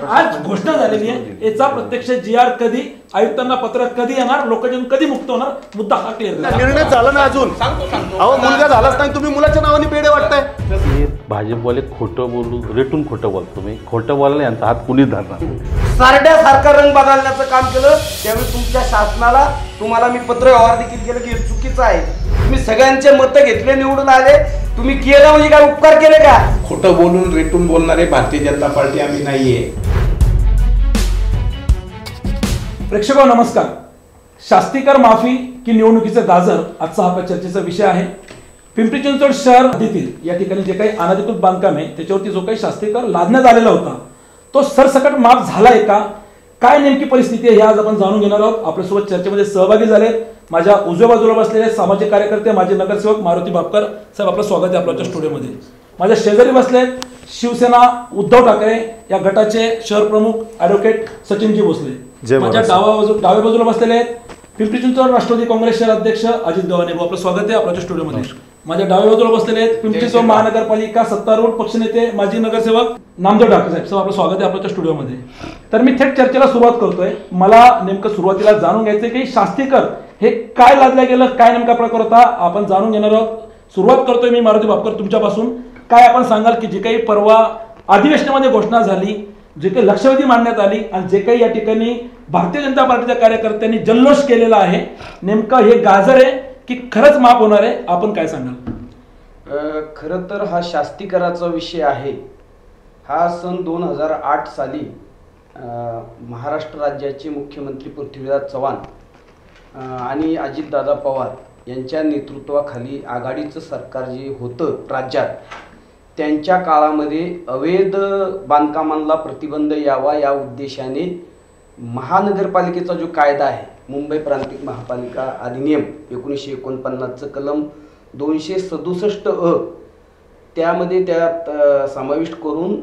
आज घोषणा झालेली आहे, याचा प्रत्यक्ष जी.आर. कधी, आयुक्तांना पत्र कधी येणार, लोकांतून कधी मुक्त होणार, मुद्दा हा क्लिअर. निर्णय झाला ना अजून. अहो मुलगा झालाच नाही, तुम्ही मुलाच्या नावाने पेढे वाटताय. भाजपवाले खोटं बोलू, रेटून खोटं बोलतो मी. खोटं बोलायला यांचा हात कुणीच धरणार. सारड्यासारखा रंग बदलण्याचं काम केलं, त्यावेळी तुमच्या शासनाला तुम्हाला मी पत्र व्यवहार देखील केलं की हे चुकीचं आहे. तुम्ही सगळ्यांचे मतं घेतले, निवडून आले, तुम्ही केलं म्हणजे काय उपकार केले का? खोटं बोलून रेटून बोलणारे भारतीय जनता पार्टी आम्ही नाहीये. प्रेक्षको नमस्कार. शास्तीकर माफी की निवडणुकीचं गाजर, आजचा हा चर्चेचा विषय आहे. पिंपरी चिंचवड शहर हद्दीतील या ठिकाणी जे काही अनधिकृत बांधकाम आहे त्याच्यावरती जो काही शास्तीकर लादण्यात आलेला होता तो सरसकट माफ झालाय का, काय नेमकी परिस्थिती आहे हे आज आपण जाणून घेणार आहोत. आपल्यासोबत चर्चेमध्ये सहभागी झाले माझ्या उजव्या बाजूला बसलेले सामाजिक कार्यकर्ते, माजी नगरसेवक मारुती बापकर साहेब, आपलं स्वागत आहे आपल्या स्टुडिओमध्ये. माझ्या शेजारी बसले शिवसेना उद्धव ठाकरे या गटाचे शहर प्रमुख ॲडव्होकेट सचिनजी भोसले. माझ्या डाव्या बाजूला बसलेले आहेत पिंपरी चिंचवड राष्ट्रवादी काँग्रेस शहर अध्यक्ष अजित गव्हाणे, आपलं स्वागत आहे आपल्या स्टुडिओमध्ये. माझ्या डाव्या बाजूला बसलेले आहेत पिंपरी चिंचवड महानगरपालिका सत्तारूढ पक्षनेते माजी नगरसेवक नामदेव ठाकरे साहेब, आपलं स्वागत आहे आपल्या स्टुडिओमध्ये. तर मी थेट चर्चेला सुरुवात करतोय. मला नेमकं सुरुवातीला जाणून घ्यायचंय की शास्तीकर हे काय लादलं गेलं, काय नेमका प्रकार होता, आपण जाणून घेणार आहोत. सुरुवात करतोय मी मारुती बापकर तुमच्यापासून. काय आपण सांगाल की जे काही परवा अधिवेशनामध्ये घोषणा झाली, जे काही लक्षवेधी मांडण्यात आली आणि जे काही या ठिकाणी भारतीय जनता पार्टीच्या कार्यकर्त्यांनी जल्लोष केलेला आहे, नेमकं हे गाजर आहे की खरंच माफ होणार आहे, आपण काय सांगाल? खरं तर हा शास्तीकराचा विषय आहे. हा सन 2008 साली महाराष्ट्र राज्याचे मुख्यमंत्री पृथ्वीराज चव्हाण आणि अजितदादा पवार यांच्या नेतृत्वाखाली आघाडीचं सरकार जे होतं राज्यात, त्यांच्या काळामध्ये अवैध बांधकामांना प्रतिबंध यावा या उद्देशाने महानगरपालिकेचा जो कायदा आहे, मुंबई प्रांतिक महापालिका अधिनियम 1949चं कलम 267 त्यामध्ये त्यात समाविष्ट करून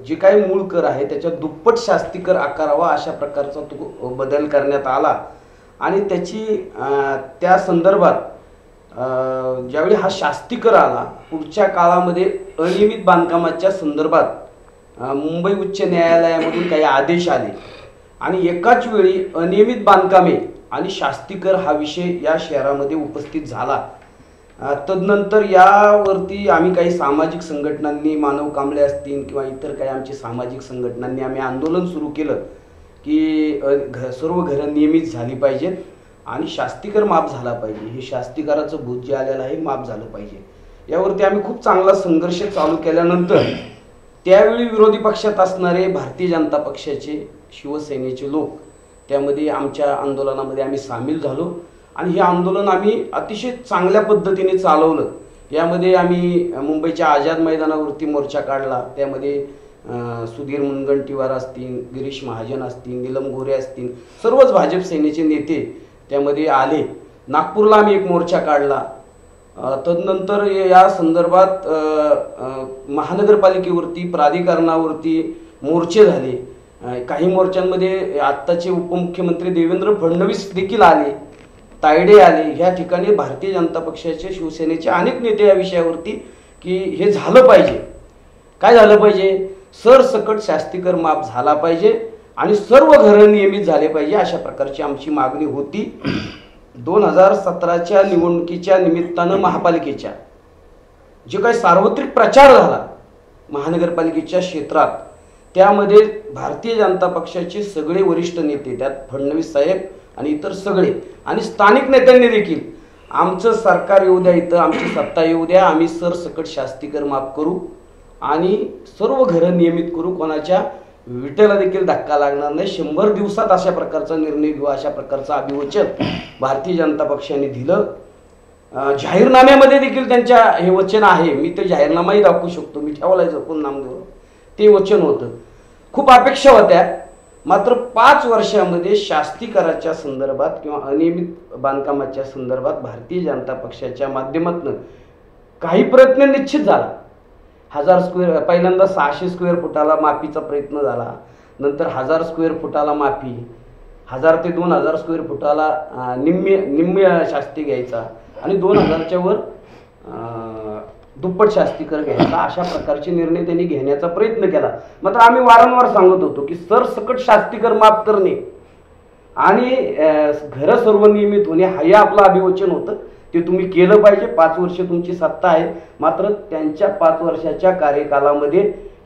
जे काही मूळ कर आहे त्याच्यात दुप्पट शास्तीकर आकारावा अशा प्रकारचा तो बदल करण्यात आला. आणि त्याची त्या संदर्भात ज्यावेळी हा शास्तीकर आला, पुढच्या काळामध्ये अनियमित बांधकामाच्या संदर्भात मुंबई उच्च न्यायालयामधून काही आदेश आले आणि एकाच वेळी अनियमित बांधकामे आणि शास्तीकर हा विषय या शहरामध्ये उपस्थित झाला. तदनंतर यावरती आम्ही काही सामाजिक संघटनांनी, मानव कांबळे असतील किंवा इतर काही आमची सामाजिक संघटनांनी आम्ही आंदोलन सुरू केलं की सर्व घरं नियमित झाली पाहिजेत आणि शास्तीकर माफ झाला पाहिजे, हे शास्तीकराचं भूत जे आलेलं आहे माफ झालं पाहिजे. यावरती आम्ही खूप चांगला संघर्ष चालू केल्यानंतर त्यावेळी विरोधी पक्षात असणारे भारतीय जनता पक्षाचे, शिवसेनेचे लोक त्यामध्ये आमच्या आंदोलनामध्ये आम्ही सामील झालो आणि हे आंदोलन आम्ही अतिशय चांगल्या पद्धतीने चालवलं. यामध्ये आम्ही मुंबईच्या आझाद मैदानावरती मोर्चा काढला. त्यामध्ये सुधीर मुनगंटीवार असतील, गिरीश महाजन असतील, नीलम गोरे असतील, सर्वच भाजप सेनेचे नेते त्यामध्ये आले. नागपूरला आम्ही एक मोर्चा काढला. तदनंतर या संदर्भात महानगरपालिकेवरती, प्राधिकरणावरती मोर्चे झाले. काही मोर्चांमध्ये आत्ताचे उपमुख्यमंत्री देवेंद्र फडणवीस देखील आले, तायडे आले. ह्या ठिकाणी भारतीय जनता पक्षाचे, शिवसेनेचे अनेक नेते या विषयावरती की हे झालं पाहिजे. काय झालं पाहिजे? सरसकट शास्तीकर माफ झाला पाहिजे आणि सर्व घरं नियमित झाले पाहिजे, अशा प्रकारची आमची मागणी होती. 2017च्या निवडणुकीच्या निमित्तानं महापालिकेच्या जे काही सार्वत्रिक प्रचार झाला महानगरपालिकेच्या क्षेत्रात, त्यामध्ये भारतीय जनता पक्षाचे सगळे वरिष्ठ नेते, त्यात फडणवीस साहेब आणि इतर सगळे आणि स्थानिक नेत्यांनी देखील आमचं सरकार येऊ द्या, इथं आमची सत्ता येऊ द्या, आम्ही सरसकट शास्तीकर माफ करू आणि सर्व घरं नियमित करू, कोणाच्या विटेला देखील धक्का लागणार नाही, 100 दिवसात अशा प्रकारचा निर्णय घेऊ, अशा प्रकारचं अभिवचन भारतीय जनता पक्षाने दिलं. जाहीरनाम्यामध्ये देखील त्यांच्या हे वचन आहे. मी ते जाहीरनामाही दाखवू शकतो, मी ठेवलाय जपून नामदेव. ते वचन होतं. खूप अपेक्षा होत्या, मात्र 5 वर्षामध्ये शास्तीकराच्या संदर्भात किंवा अनियमित बांधकामाच्या संदर्भात भारतीय जनता पक्षाच्या माध्यमातून काही प्रयत्न निश्चित झाला. 1000 स्क्वेअर, पहिल्यांदा 600 स्क्वेअर फुटाला माफीचा प्रयत्न झाला, नंतर 1000 स्क्वेअर फुटाला माफी, 1000 ते 2000 स्क्वेअर फुटाला निम्म्य शास्ती घ्यायचा आणि 2000च्या वर दुप्पट शास्ती कर घ्यायचा, अशा प्रकारचे निर्णय त्यांनी घेण्याचा प्रयत्न केला. मात्र आम्ही वारंवार सांगत होतो की सरसकट शास्ती कर माफ करणे आणि घर सर्व नियमित होणे हे आपलं अभिवचन होतं. ते तुम्ही केलं पाहिजे. 5 वर्ष तुमची सत्ता आहे, मात्र त्यांच्या 5 वर्षाच्या कार्यकालामध्ये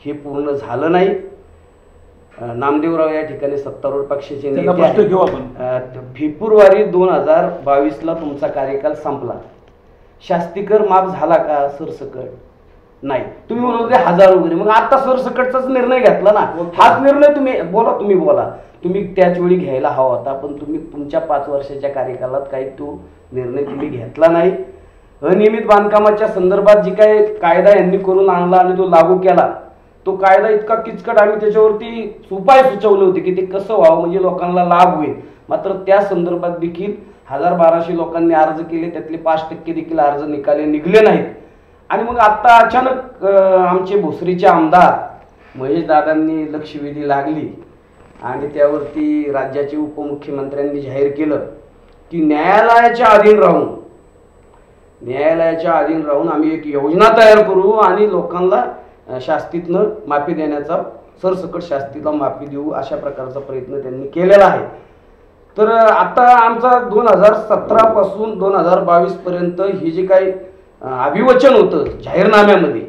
हे पूर्ण झालं नाही. नामदेवराव या ठिकाणी सत्तारूढ पक्षाचे नेते आहेत. फेब्रुवारी 2022ला तुमचा कार्यकाल संपला. शास्तीकर माफ झाला का सरसकट? नाही. तुम्ही म्हणत होते 1000 वगैरे, मग आता सरसकटचाच निर्णय घेतला ना. हाच निर्णय तुम्ही बोला तुम्ही त्याच वेळी घ्यायला हवा होता, पण तुम्ही तुमच्या 5 वर्षाच्या कार्यकालात काही तो निर्णय तुम्ही घेतला नाही. अनियमित बांधकामाच्या संदर्भात जी काही कायदा यांनी करून आणला आणि तो लागू केला, तो कायदा इतका किचकट, आम्ही त्याच्यावरती उपाय सुचवले होते की ते कसं व्हावं म्हणजे लोकांना लाभ होईल. मात्र त्या संदर्भात देखील 1200 लोकांनी अर्ज केले, त्यातले 5% देखील अर्ज निघले नाहीत. आणि मग आता अचानक आमचे भोसरीचे आमदार महेश दादांनी लक्षवेधी लागली आणि त्यावरती राज्याचे उपमुख्यमंत्र्यांनी जाहीर केलं की न्यायालयाच्या अधीन राहून आम्ही एक योजना तयार करू आणि लोकांना शास्तीतनं माफी देण्याचा, सरसकट शास्तीला माफी देऊ, अशा प्रकारचा प्रयत्न त्यांनी केलेला आहे. तर आता आमचा 2017 पासून 2022 पर्यंत हे जे काही अभिवचन होतं जाहीरनाम्यामध्ये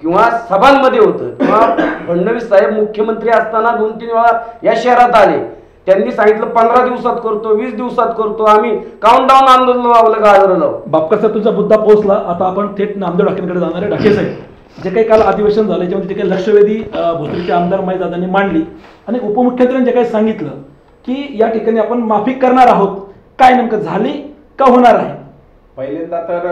किंवा सभांमध्ये होतं, किंवा फडणवीस साहेब मुख्यमंत्री असताना 2-3 वेळा या शहरात आले, त्यांनी सांगितलं 15 दिवसात करतो, 20 दिवसात करतो, आम्ही काउंटडाऊन आंदोलन लावलं, गाजर लावलं. बापकर साहेब, तुमचा मुद्दा पोहोचला. आता आपण थेट नामदेव ढाकेंकडे जाणार आहे. ढाके साहेब, जे काही काल अधिवेशन झालं त्याच्यामध्ये जे काही लक्षवेधी भोसरीचे आमदार महेश दादांनी मांडली आणि उपमुख्यमंत्र्यांनी जे काही सांगितलं की या ठिकाणी आपण माफी करणार आहोत, काय नेमकं झाली का होणार आहे? पहिल्यांदा तर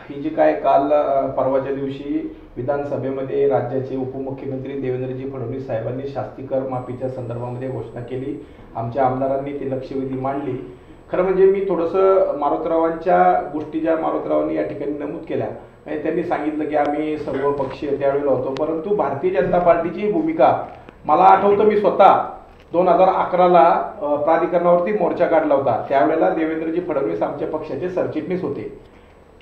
ही जी काय काल परवाच्या दिवशी विधानसभेमध्ये राज्याचे उपमुख्यमंत्री देवेंद्रजी फडणवीस साहेबांनी शास्तीकर माफीच्या संदर्भामध्ये घोषणा केली, आमच्या आमदारांनी ती लक्षवेधी मांडली. खरं म्हणजे मी थोडंसं मारुतरावांच्या गोष्टी ज्या मारुतरावांनी या ठिकाणी नमूद केल्या, आणि त्यांनी सांगितलं की आम्ही सर्व पक्षीय त्यावेळेला होतो, परंतु भारतीय जनता पार्टीची भूमिका मला आठवतं, मी स्वतः 2011ला प्राधिकरणावरती मोर्चा काढला होता. त्यावेळेला देवेंद्रजी फडणवीस आमच्या पक्षाचे सरचिटणीस होते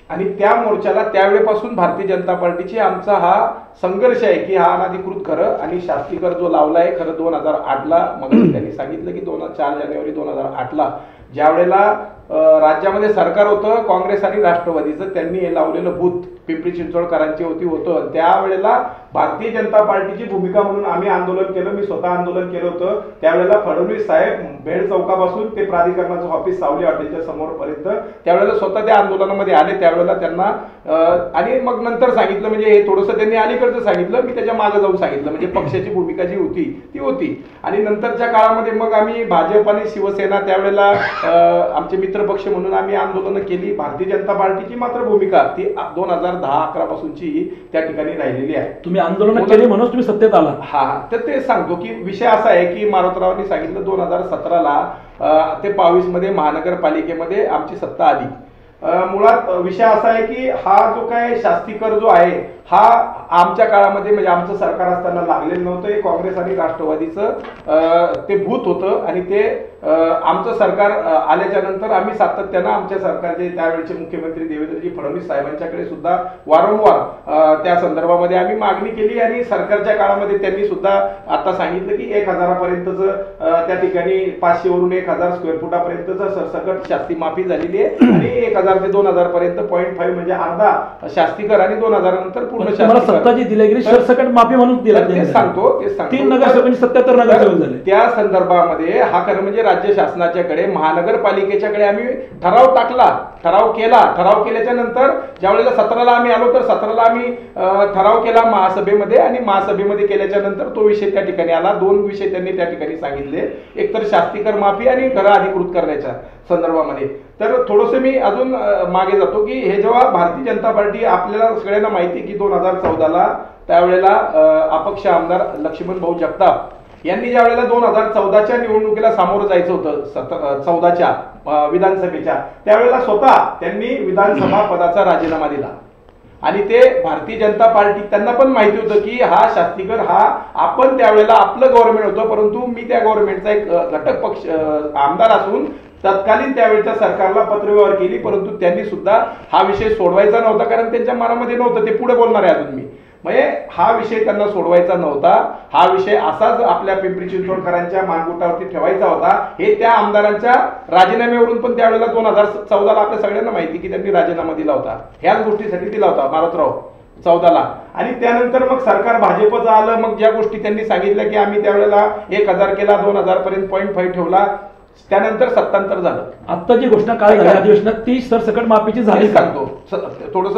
आणि त्या मोर्चाला त्यावेळेपासून भारतीय जनता पार्टीची आमचा हा संघर्ष आहे की हा अनधिकृत खरं आणि शास्तीकर जो लावला आहे खरं 2008ला. मग त्यांनी सांगितलं की 4 जानेवारी 2008ला ज्या वेळेला राज्यामध्ये सरकार होतं काँग्रेस आणि राष्ट्रवादीचं, त्यांनी हे लावलेलं भूत पिंपरी चिंचवडकरांची होतं. त्यावेळेला भारतीय जनता पार्टीची भूमिका म्हणून आम्ही आंदोलन केलं. मी स्वतः आंदोलन केलं होतं. त्यावेळेला फडणवीस साहेब बेड चौकापासून ते प्राधिकरणाचं ऑफिस सावली हॉटेलच्या समोरपर्यंत त्यावेळेला स्वतः त्या आंदोलनामध्ये आले. त्यावेळेला त्यांना आणि मग नंतर सांगितलं, म्हणजे हे थोडंसं त्यांनी अलीकडचं सांगितलं, मी त्याच्या मागे जाऊन सांगितलं, म्हणजे पक्षाची भूमिका जी होती ती होती. आणि नंतरच्या काळामध्ये मग आम्ही भाजप आणि शिवसेना त्यावेळेला आमचे मित्रपक्ष म्हणून आम्ही आंदोलनं केली. भारतीय जनता पार्टीची मात्र भूमिका ती 2010-11 पासूनची त्या ठिकाणी राहिलेली आहे. तुम्ही आंदोलन केले म्हणून तुम्ही सत्तेत आला. हा, तर ते सांगतो की विषय असा आहे की मारुतरावांनी सांगितलं 2017ला ते 22 मध्ये महानगरपालिकेमध्ये आमची सत्ता आली. मुळात विषय असा आहे की हा जो काय शास्तीकर जो आहे हा आमच्या काळामध्ये म्हणजे आमचं सरकार असताना लागलेलं नव्हतं. हे काँग्रेस आणि राष्ट्रवादीचं ते भूत होतं आणि ते आमचं सरकार आल्याच्या नंतर आम्ही सातत्यानं आमच्या सरकारचे त्यावेळेचे मुख्यमंत्री देवेंद्रजी फडणवीस साहेबांच्याकडे सुद्धा वारंवार त्या संदर्भामध्ये आम्ही मागणी केली आणि सरकारच्या काळामध्ये त्यांनी सुद्धा आता सांगितलं की 1000पर्यंतच त्या ठिकाणी 500 वरून 1000 स्क्वेअर फुटापर्यंतच सरसकट शास्ती माफी झालेली आहे आणि 1000 ते 2000 पर्यंत 0.5 म्हणजे अर्धा शास्तीकर आणि 2000 नंतर सत्ताची दिलेली सरसकट माफी म्हणून दिला. तेच सांगतो 3 नगरसेवकांनी 77 नगरसेवक झाले. त्या संदर्भामध्ये हा खरं म्हणजे राज्य शासनाच्याकडे महानगरपालिकेच्याकडे आम्ही ठराव केल्याच्या नंतर ज्या वेळेला 17ला आम्ही आलो तर 17ला आम्ही ठराव केला महासभेमध्ये आणि महासभेमध्ये केल्याच्या नंतर तो विषय त्या ठिकाणी आला. 2 विषय त्यांनी त्या ठिकाणी सांगितले, एक तर शास्तीकर माफी आणि घरं अधिकृत करण्याच्या संदर्भामध्ये. तर थोडंसं मी अजून मागे जातो की हे जेव्हा भारतीय जनता पार्टी, आपल्याला सगळ्यांना माहिती की 2014ला त्यावेळेला अपक्ष आमदार लक्ष्मण भाऊ जगताप यांनी ज्या वेळेला 2014च्या निवडणुकीला सामोरं जायचं होतं 14च्या विधानसभेच्या, त्यावेळेला स्वतः त्यांनी विधानसभा पदाचा राजीनामा दिला आणि ते भारतीय जनता पार्टी, त्यांना पण माहिती होतं की हा शास्तीकर हा आपण त्यावेळेला आपलं गव्हर्नमेंट होतं परंतु मी त्या गव्हर्नमेंटचा एक घटक पक्ष आमदार असून तत्कालीन त्यावेळच्या सरकारला पत्रव्यवहार केली, परंतु त्यांनी सुद्धा हा विषय सोडवायचा नव्हता, कारण त्यांच्या मनामध्ये नव्हतं. ते पुढे बोलणार आहे अजून मी. म्हणजे हा विषय त्यांना सोडवायचा नव्हता. हा विषय असाच आपल्या पिंपरी चिंचवडकरांच्या मानगुटावरती ठेवायचा होता. हे त्या आमदारांच्या राजीनाम्यावरून पण त्यावेळेला 2014ला आपल्या सगळ्यांना माहिती की त्यांनी राजीनामा दिला होता. ह्याच गोष्टीसाठी दिला होता मारुतराव 14ला. आणि त्यानंतर मग सरकार भाजपचं आलं. मग ज्या गोष्टी त्यांनी सांगितल्या की आम्ही त्यावेळेला 1000 केला, 2000 पर्यंत 0.5 ठेवला, त्यानंतर सत्तांतर झालं. आता जी घोषणा काल झाली अधिवेशनात ती सरसकट माफीची झाली. सांगतो थोडस.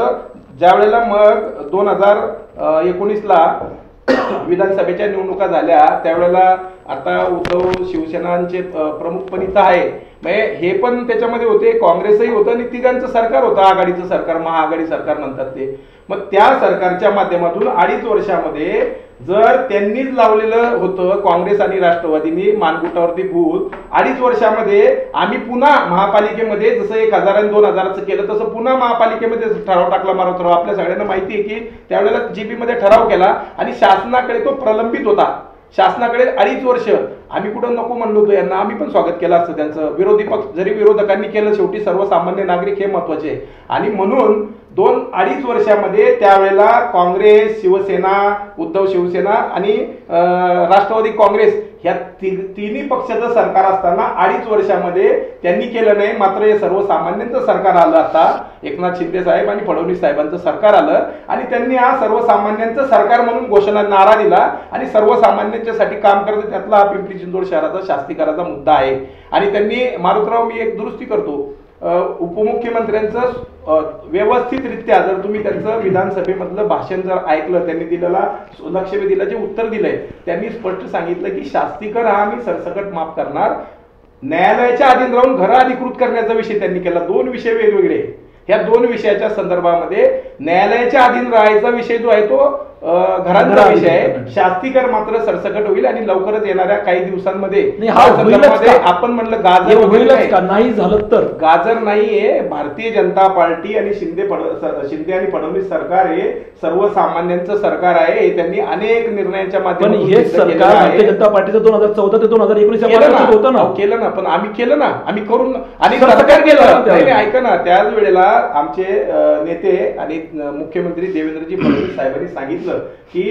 ज्या वेळेला मग 2019ला विधानसभेच्या निवडणुका झाल्या, त्यावेळेला आता उद्धव शिवसेनांचे प्रमुख पण इथं आहे. म्हणजे हे पण त्याच्यामध्ये होते, काँग्रेसही होतं आणि तिघांचं सरकार होतं, आघाडीचं सरकार, महाआघाडी सरकार म्हणतात ते. मग त्या सरकारच्या माध्यमातून 2.5 वर्षामध्ये जर त्यांनीच लावलेलं होतं काँग्रेस आणि राष्ट्रवादींनी मानगुटावरती भूत, 2.5 वर्षामध्ये आम्ही पुन्हा महापालिकेमध्ये जसं 1000 आणि 2000चं केलं तसं पुन्हा महापालिकेमध्ये ठराव टाकला मारुतराव. आपल्या सगळ्यांना माहिती आहे की त्यावेळेला जीपी मध्ये ठराव केला आणि शासनाकडे तो प्रलंबित होता. शासनाकडे 2.5 वर्ष आम्ही कुठं नको म्हणलो होतो यांना, आम्ही पण स्वागत केलं असतं त्यांचं. विरोधी पक्ष जरी विरोधकांनी केलं, शेवटी सर्वसामान्य नागरिक हे महत्वाचे आहे. आणि म्हणून 2-2.5 वर्षामध्ये त्यावेळेला काँग्रेस, शिवसेना, उद्धव शिवसेना आणि राष्ट्रवादी काँग्रेस ह्या तिन्ही पक्षाचं सरकार असताना 2.5 वर्षामध्ये त्यांनी केलं नाही. मात्र हे सर्वसामान्यांचं सरकार आलं, आता एकनाथ शिंदे साहेब आणि फडणवीस साहेबांचं सरकार आलं आणि त्यांनी हा सर्वसामान्यांचं सरकार म्हणून घोषणा नारा दिला आणि सर्वसामान्यांच्यासाठी काम करत. त्यातला हा पिंपरी चिंचवड शहराचा शास्तीकराचा मुद्दा आहे. आणि त्यांनी मारुतराव, मी एक दुरुस्ती करतो, उपमुख्यमंत्र्यांचं व्यवस्थितरित्या जर तुम्ही त्यांचं विधानसभेमधलं भाषण जर ऐकलं, त्यांनी दिलेला लक्षवेधीला जे उत्तर दिलंय, त्यांनी स्पष्ट सांगितलं की शास्तीकर हा आम्ही सरसकट माफ करणार. न्यायालयाच्या अधीन राहून घरं अधिकृत करण्याचा विषय त्यांनी केला. 2 विषय वेगवेगळे. ह्या 2 विषयाच्या संदर्भामध्ये न्यायालयाच्या अधीन राहायचा विषय जो आहे तो घरांचा विषय आहे. शास्तीकर मात्र सरसकट होईल आणि लवकरच येणाऱ्या काही दिवसांमध्ये आपण म्हणलं गाजर होईलच का, नाही झालं तर गाजर नाहीये. भारतीय जनता पार्टी आणि शिंदे आणि फडणवीस सरकार हे सर्वसामान्यांचं सरकार आहे. हे त्यांनी अनेक निर्णयांच्या माध्यमातून हेच सरकार भारतीय जनता पार्टीचं 2014 ते 2019 होतं ना. केलं ना, पण आम्ही केलं ना, आम्ही करून आणि सरकार केलं. ऐका ना, त्याच वेळेला आमचे नेते आणि मुख्यमंत्री देवेंद्रजी फडणवीस साहेबांनी सांगितलं की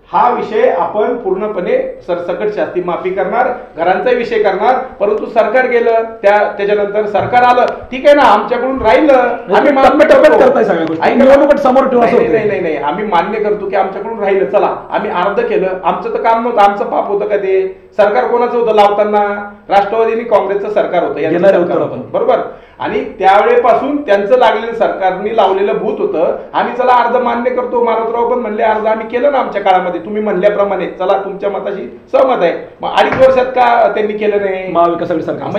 हा विषय आपण पूर्णपणे सरसकट शास्ती माफी करणार, घरांचा विषय करणार. परंतु सरकार गेलं, त्याच्यानंतर सरकार आलं, ठीक आहे ना, आमच्याकडून राहिलं, आम्ही मान्य करतो. समोर ठेवा. नाही, आम्ही मान्य करतो की आमच्याकडून राहिलं, चला आम्ही अर्ध केलं. आमचं तर काम नव्हतं, आमचं पाप होतं का ते? सरकार कोणाचं होतं लावताना? राष्ट्रवादी आणि काँग्रेसचं सरकार होतं, बरोबर. आणि त्यावेळेपासून त्यांचं लागलेलं, सरकारने लावलेलं भूत होतं. आम्ही चला अर्ध मान्य करतो. मारुतराव पण म्हणले अर्ध आम्ही केलं ना आमच्या काळामध्ये, तुम्ही म्हणल्याप्रमाणे. चला तुमच्या मताशी सहमत आहे. मग 2.5 वर्षात का त्यांनी केलं नाही? महाविकास आघाडी सरकार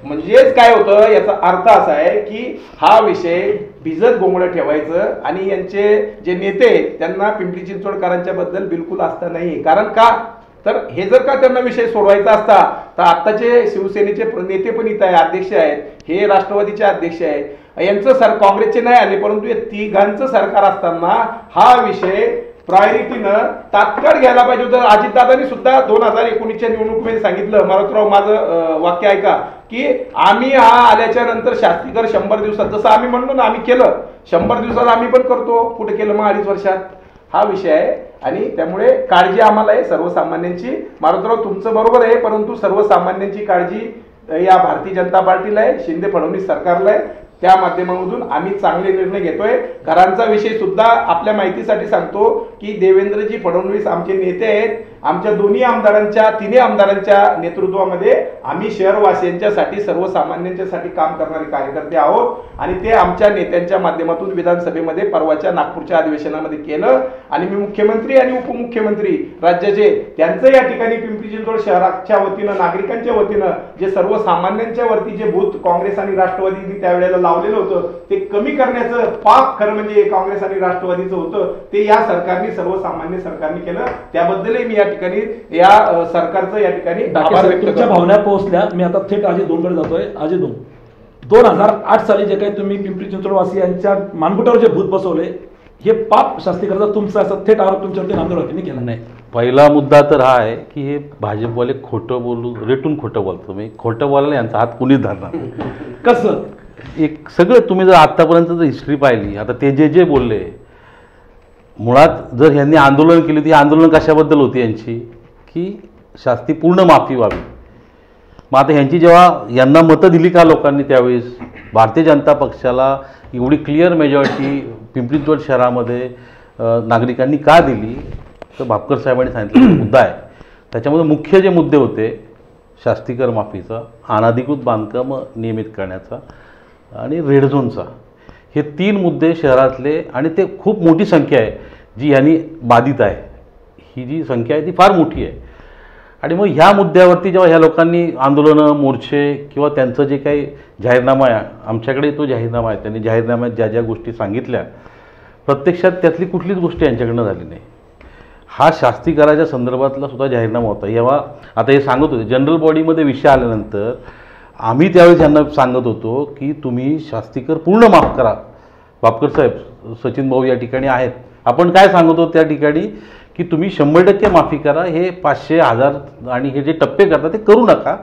म्हणजेच काय होतं, याचा अर्थ असा आहे की हा विषय भिजत गोंगडं ठेवायचं आणि यांचे जे नेते त्यांना पिंपरी चिंचवडकरांच्या बद्दल बिलकुल आस्था नाही. कारण का तर हे जर का त्यांना विषय सोडवायचा असता तर आत्ताचे शिवसेनेचे नेते पण इथं आहे, अध्यक्ष आहेत, हे राष्ट्रवादीचे अध्यक्ष आहेत, यांचं काँग्रेसचे नाही आले, परंतु या तिघांचं सरकार असताना हा विषय प्रायोरिटीनं तात्काळ घ्यायला पाहिजे होतं. अजितदादांनी सुद्धा 2019च्या निवडणुकीमध्ये सांगितलं, मारुतराव माझं वाक्य ऐका, की आम्ही हा आल्याच्या नंतर शास्तीकर 100 दिवसात, जसं आम्ही म्हणलो ना आम्ही केलं, 100 दिवसात आम्ही पण करतो. कुठे केलं मग 2.5 वर्षात? हा विषय आहे. आणि त्यामुळे काळजी आम्हाला आहे सर्वसामान्यांची. मारुतराव तुमचं बरोबर आहे, परंतु सर्वसामान्यांची काळजी या भारतीय जनता पार्टीला आहे, शिंदे फडणवीस सरकारला आहे. त्या माध्यमामधून आम्ही चांगले निर्णय घेतोय. घरांचा विषय सुद्धा आपल्या माहितीसाठी सांगतो की देवेंद्रजी फडणवीस आमचे नेते आहेत. आमच्या दोन्ही आमदारांच्या, तिन्ही आमदारांच्या नेतृत्वामध्ये आम्ही शहरवासियांच्यासाठी, सर्वसामान्यांच्यासाठी काम करणारे कार्यकर्ते आहोत. आणि ते आमच्या नेत्यांच्या माध्यमातून विधानसभेमध्ये परवाच्या नागपूरच्या अधिवेशनामध्ये केलं. आणि मी मुख्यमंत्री आणि उपमुख्यमंत्री राज्याचे, त्यांचं या ठिकाणी पिंपरी चिंचवड शहराच्या वतीनं, नागरिकांच्या वतीनं जे सर्वसामान्यांच्या वरती जे भूत काँग्रेस आणि राष्ट्रवादींनी त्यावेळेला लावलेलं होतं ते कमी करण्याचं पाप खरं म्हणजे काँग्रेस आणि राष्ट्रवादीचं होतं, ते या सरकारने, सर्वसामान्य सरकारने केलं. त्याबद्दलही मी या ठिकाणी या सरकारचं या ठिकाणी आभार व्यक्त करतो. भावना पोहोचल्या. मी आता थेट अजित दोनकडे जातोय. अजित 2008 साली जे काही तुम्ही पिंपरी चिंचवड वासियांच्या मानगुटावर जे भूत बसवले, हे पाप शास्तीकरचा तुमचा असा थेट आरोप तुमच्यावरती नामदार वतीने केला नाही. पहिला मुद्दा तर हा आहे की हे भाजपवाले खोटं रेटून खोटं बोलतो. मी खोटं बोलायला यांचा हात कुणीच धरणार. कसं एक सगळं तुम्ही जर आत्तापर्यंत जर हिस्ट्री पाहिली, आता ते जे बोलले, मुळात जर यांनी आंदोलन केली ती आंदोलन कशाबद्दल होती यांची, की शास्ती पूर्ण माफी व्हावी. मग आता ह्यांची जेव्हा यांना मतं दिली का लोकांनी, त्यावेळेस भारतीय जनता पक्षाला एवढी क्लिअर मेजॉरिटी पिंपरी चिंचवड शहरामध्ये नागरिकांनी का दिली, तर भापकर साहेबांनी सांगितलेला मुद्दा आहे. त्याच्यामध्ये मुख्य जे मुद्दे होते, शास्तीकर माफीचा, अनधिकृत बांधकाम नियमित करण्याचा आणि रेड झोनचा, हे 3 मुद्दे शहरातले, आणि ते खूप मोठी संख्या आहे जी यांनी बाधित आहे. ही जी संख्या आहे ती फार मोठी आहे. आणि मग ह्या मुद्द्यावरती जेव्हा ह्या लोकांनी आंदोलनं, मोर्चे किंवा त्यांचं जे काही जाहीरनामा आहे, आमच्याकडे तो जाहीरनामा आहे, त्यांनी जाहीरनाम्यात ज्या ज्या गोष्टी सांगितल्या, प्रत्यक्षात त्यातली कुठलीच गोष्ट यांच्याकडनं झाली नाही. हा शास्तीकराच्या संदर्भातला सुद्धा जाहीरनामा होता. जेव्हा आता हे सांगत होते जनरल बॉडीमध्ये विषय आल्यानंतर, आम्ही त्यावेळेस त्यांना सांगत होतो की तुम्ही शास्तीकर पूर्ण माफ करा. भापकर साहेब, सचिन भाऊ या ठिकाणी आहेत, आपण काय सांगत होतो त्या ठिकाणी की तुम्ही 100% माफी करा. हे 500, 1000 आणि हे जे टप्पे करता ते करू नका.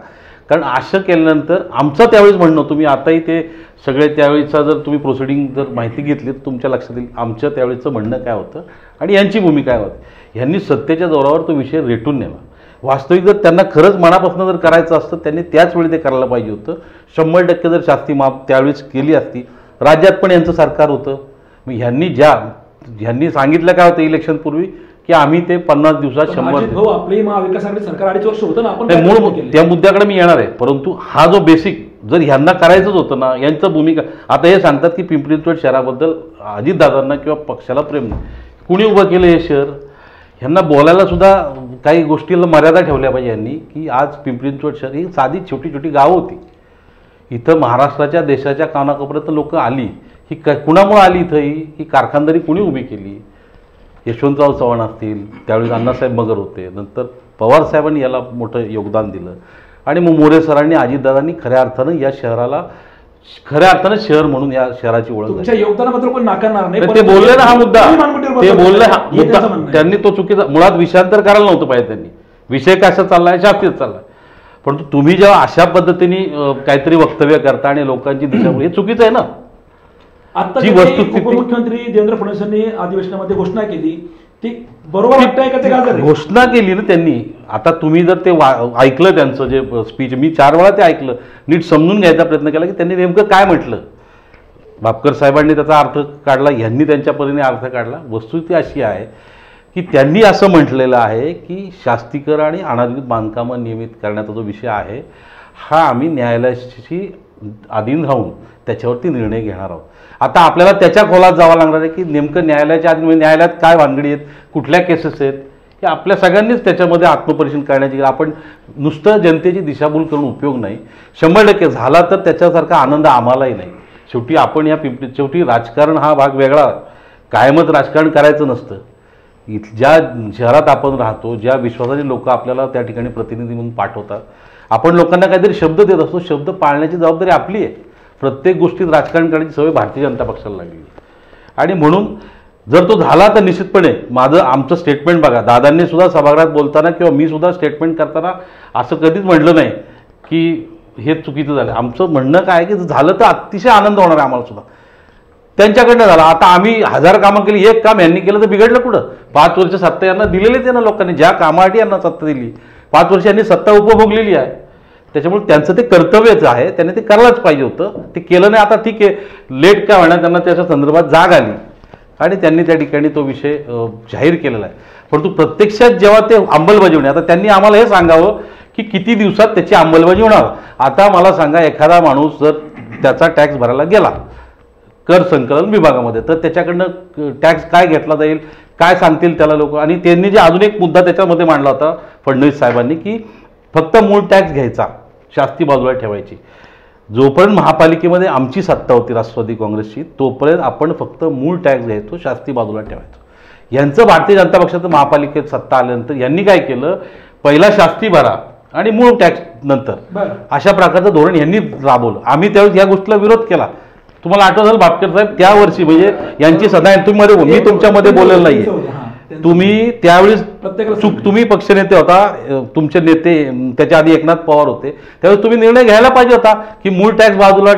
कारण असं केल्यानंतर आमचं त्यावेळेस म्हणणं, तुम्ही आताही ते सगळे त्यावेळेचा जर तुम्ही प्रोसिडिंग जर माहिती घेतली तर तुमच्या लक्षात येईल आमचं त्यावेळेचं म्हणणं काय होतं आणि यांची भूमिका काय होती. यांनी सत्तेच्या जोरावर तो विषय रेटून नेला. वास्तविक जर त्यांना खरंच मनापासून जर करायचं असतं त्यांनी त्याच वेळी ते करायला पाहिजे होतं. 100% जर शास्ती माफ त्यावेळेस केली असती, राज्यात पण यांचं सरकार होतं. मग ह्यांनी सांगितलं काय होतं इलेक्शनपूर्वी, की आम्ही ते 50 दिवसात 100. आपली महाविकास आघाडी सरकार 2.5 वर्ष होतं ना, आपण मूळ त्या मुद्द्याकडे मी येणार आहे. परंतु हा जो बेसिक जर ह्यांना करायचंच होतं ना, यांचं भूमिका, आता हे सांगतात की पिंपरी चिंचवड शहराबद्दल अजितदादांना किंवा पक्षाला प्रेम नाही. कुणी उभं केलं हे शहर? ह्यांना बोलायला सुद्धा काही गोष्टीला मर्यादा ठेवल्या पाहिजे यांनी, की आज पिंपरी चिंचवड शहर ही साधी छोटी छोटी गावं होती. इथं महाराष्ट्राच्या देशाच्या कानाकोपऱ्यात लोक आली. ही कुणामुळे आली इथं? ही कारखानदारी कुणी उभी केली? यशवंतराव चव्हाण असतील, त्यावेळी अण्णासाहेब मगर होते, नंतर पवारसाहेबांनी याला मोठं योगदान दिलं. आणि मग मोरे सरांनी, अजितदादांनी खऱ्या अर्थानं या शहराला शहर म्हणून या शहराची ओळख. तुमच्या योगदानाबद्दल कोण नाकारणार नाही. ते बोलले ना हा मुद्दा, ते बोलले हा मुद्दा, त्यांनी तो चुकीचा, मुळात विषयांतर करायला नव्हतं पाहिजे त्यांनी. विषय कसा चाललाय? शास्त्रीय चाललाय. परंतु तुम्ही जेव्हा अशा पद्धतीने काहीतरी वक्तव्य करता आणि लोकांची दिशाभूल, हे चुकीचं आहे ना. आता जी वस्तुस्थिती उपमुख्यमंत्री देवेंद्र फडणवीसांनी अधिवेशनामध्ये घोषणा केली, ती बरोबर वाटतंय का? ते गाजर घोषणा केली ना त्यांनी. आता तुम्ही जर ते ऐकलं त्यांचं जे स्पीच, मी 4 वेळा ते ऐकलं, नीट समजून घ्यायचा प्रयत्न केला की त्यांनी नेमकं काय म्हटलं. भापकर साहेबांनी त्याचा अर्थ काढला, ह्यांनी त्यांच्या परीने अर्थ काढला. वस्तुस्थिती अशी आहे की त्यांनी असं म्हटलेलं आहे की शास्तीकर आणि अनधिकृत बांधकामं नियमित करण्याचा जो विषय आहे हा आम्ही न्यायालयाशी अधीन राहून त्याच्यावरती निर्णय घेणार आहोत. आता आपल्याला त्याच्या खोलात जावं लागणार आहे की नेमकं न्यायालयाच्या आधी न्यायालयात काय भानगडी आहेत, कुठल्या केसेस आहेत, हे आपल्या सगळ्यांनीच त्याच्यामध्ये आत्मपरीक्षण करण्याची. आपण नुसतं जनतेची दिशाभूल करून उपयोग नाही. 100% झाला तर त्याच्यासारखा आनंद आम्हालाही नाही. शेवटी आपण या शेवटी राजकारण हा भाग वेगळा, कायमच राजकारण करायचं नसतं. ज्या शहरात आपण राहतो, ज्या विश्वासाचे लोक आपल्याला त्या ठिकाणी प्रतिनिधी म्हणून पाठवतात, आपण लोकांना काहीतरी शब्द देत असतो, शब्द पाळण्याची जबाबदारी आपली आहे. प्रत्येक गोष्टीत राजकारण करण्याची सवय भारतीय जनता पक्षाला लागली. आणि म्हणून जर तो झाला तर निश्चितपणे आमचं स्टेटमेंट बघा, दादांनी सुद्धा सभागृहात बोलताना किंवा मी सुद्धा स्टेटमेंट करताना असं कधीच म्हटलं नाही की हे चुकीचं झालं. आमचं म्हणणं काय आहे की झालं तर अतिशय आनंद होणार आहे आम्हाला सुद्धा. त्यांच्याकडनं झाला. आता आम्ही 1000 कामं केली, एक काम यांनी केलं तर बिघडलं कुठं? 5 वर्ष सत्ता यांना दिलेलीच आहे ना लोकांनी, ज्या कामासाठी यांना सत्ता दिली 5 वर्ष यांनी सत्ता उपभोगलेली आहे. त्याच्यामुळे त्यांचं ते कर्तव्यच आहे, त्यांनी ते करायलाच पाहिजे होतं. ते केलं नाही. आता ठीक आहे, लेट काय होणार, त्यांना त्याच्या संदर्भात जाग आली आणि त्यांनी त्या ठिकाणी तो विषय जाहीर केलेला आहे. परंतु प्रत्यक्षात जेव्हा ते अंमलबजावणी, आता त्यांनी आम्हाला हे सांगावं की किती दिवसात त्याची अंमलबजावणी होणार. आता मला सांगा, एखादा माणूस जर त्याचा टॅक्स भरायला गेला कर संकलन विभागामध्ये, तर त्याच्याकडनं टॅक्स काय घेतला जाईल, काय सांगतील त्याला लोक. आणि त्यांनी जे अजून एक मुद्दा त्याच्यामध्ये मांडला होता फडणवीस साहेबांनी, की फक्त मूळ टॅक्स घ्यायचा, शास्ती बाजूला ठेवायची. जोपर्यंत महापालिकेमध्ये आमची सत्ता होती राष्ट्रवादी काँग्रेसची, तोपर्यंत आपण फक्त मूळ टॅक्स घ्यायचो, शास्ती बाजूला ठेवायचो. यांचं भारतीय जनता पक्षाचं महापालिकेत सत्ता आल्यानंतर यांनी काय केलं, पहिला शास्ती भरा आणि मूळ टॅक्स नंतर, अशा प्रकारचं धोरण यांनी राबवलं. आम्ही त्यावेळेस या गोष्टीला विरोध केला. तुम्हाला आठवत असेल भापकर साहेब त्या वर्षी, म्हणजे यांची सदा तुम्ही मी तुमच्यामध्ये बोललेलं नाहीये, तुम्ही त्यावेळेस प्रत्येकाला तुम्ही पक्षनेते होता, तुमचे नेते त्याच्या आधी एकनाथ पवार होते, त्यावेळेस तुम्ही निर्णय घ्यायला पाहिजे होता की मूळ टॅक्स बाजूला,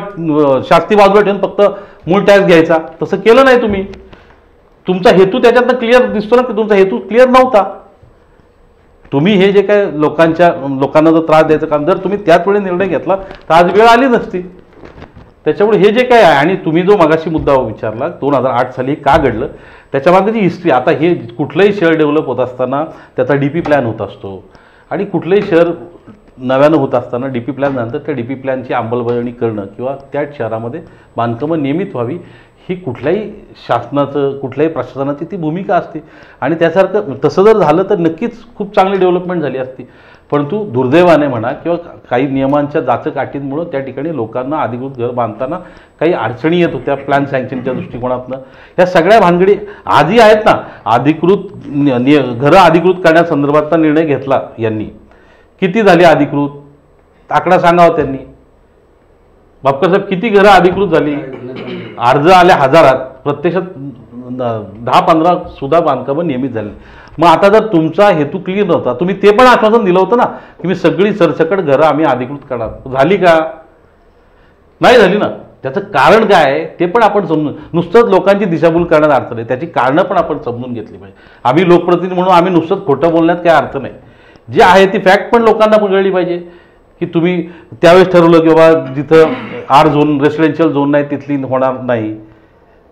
शास्ती बाजूला ठेवून फक्त मूळ टॅक्स घ्यायचा. तसं केलं नाही तुम्ही. तुमचा हेतू त्याच्यातनं क्लिअर दिसतो ना की तुमचा हेतू क्लिअर नव्हता. तुम्ही हे जे काय लोकांना जर त्रास द्यायचं काम जर तुम्ही त्याच वेळी निर्णय घेतला तर आज वेळ आली नसती. त्याच्यामुळे हे जे काय आहे, आणि तुम्ही जो मगाशी मुद्दा विचारला 2008 साली का घडलं, त्याच्यामागची हिस्ट्री. आता हे कुठलंही शहर डेव्हलप होत असताना त्याचा DP प्लॅन होत असतो, आणि कुठलंही शहर नव्यानं होत असताना DP प्लॅन नंतर त्या DP प्लॅनची अंमलबजावणी करणं किंवा त्या शहरामध्ये बांधकामं नियमित व्हावी ही कुठल्याही शासनाचं, कुठल्याही प्रशासनाची ती भूमिका असते. आणि त्यासारखं तसं जर झालं तर नक्कीच खूप चांगली डेव्हलपमेंट झाली असती. परंतु दुर्दैवाने म्हणा किंवा काही नियमांच्या जाचकाठींमुळं त्या ठिकाणी लोकांना अधिकृत घर बांधताना काही अडचणी येत होत्या प्लॅन सँक्शनच्या दृष्टिकोनातनं. ह्या सगळ्या भानगडी आजही आहेत ना. घरं अधिकृत करण्यासंदर्भातला निर्णय घेतला यांनी, किती झाली अधिकृत आकडा सांगावा त्यांनी. बापकर साहेब, किती घरं अधिकृत झाली? अर्ज आल्या हजारात, प्रत्यक्षात 10-15 सुद्धा बांधकामं नियमित झाली. मग आता जर तुमचा हेतू क्लिअर नव्हता, तुम्ही ते पण आश्वासन दिलं होतं ना की मी सगळी सरसकट घरं आम्ही अधिकृत करणार, झाली का? नाही झाली ना. त्याचं कारण काय आहे ते पण आपण समजून, नुसतंच लोकांची दिशाभूल करण्यात अर्थ नाही, त्याची कारणं पण आपण समजून घेतली पाहिजे. आम्ही लोकप्रतिनिधी म्हणून आम्ही नुसतंच खोटं बोलण्यात काय अर्थ नाही. जे आहे ती फॅक्ट पण लोकांना कळली पाहिजे की तुम्ही त्यावेळेस ठरवलं की बाबा जिथं झोन, रेसिडेन्शियल झोन नाही तिथली होणार नाही,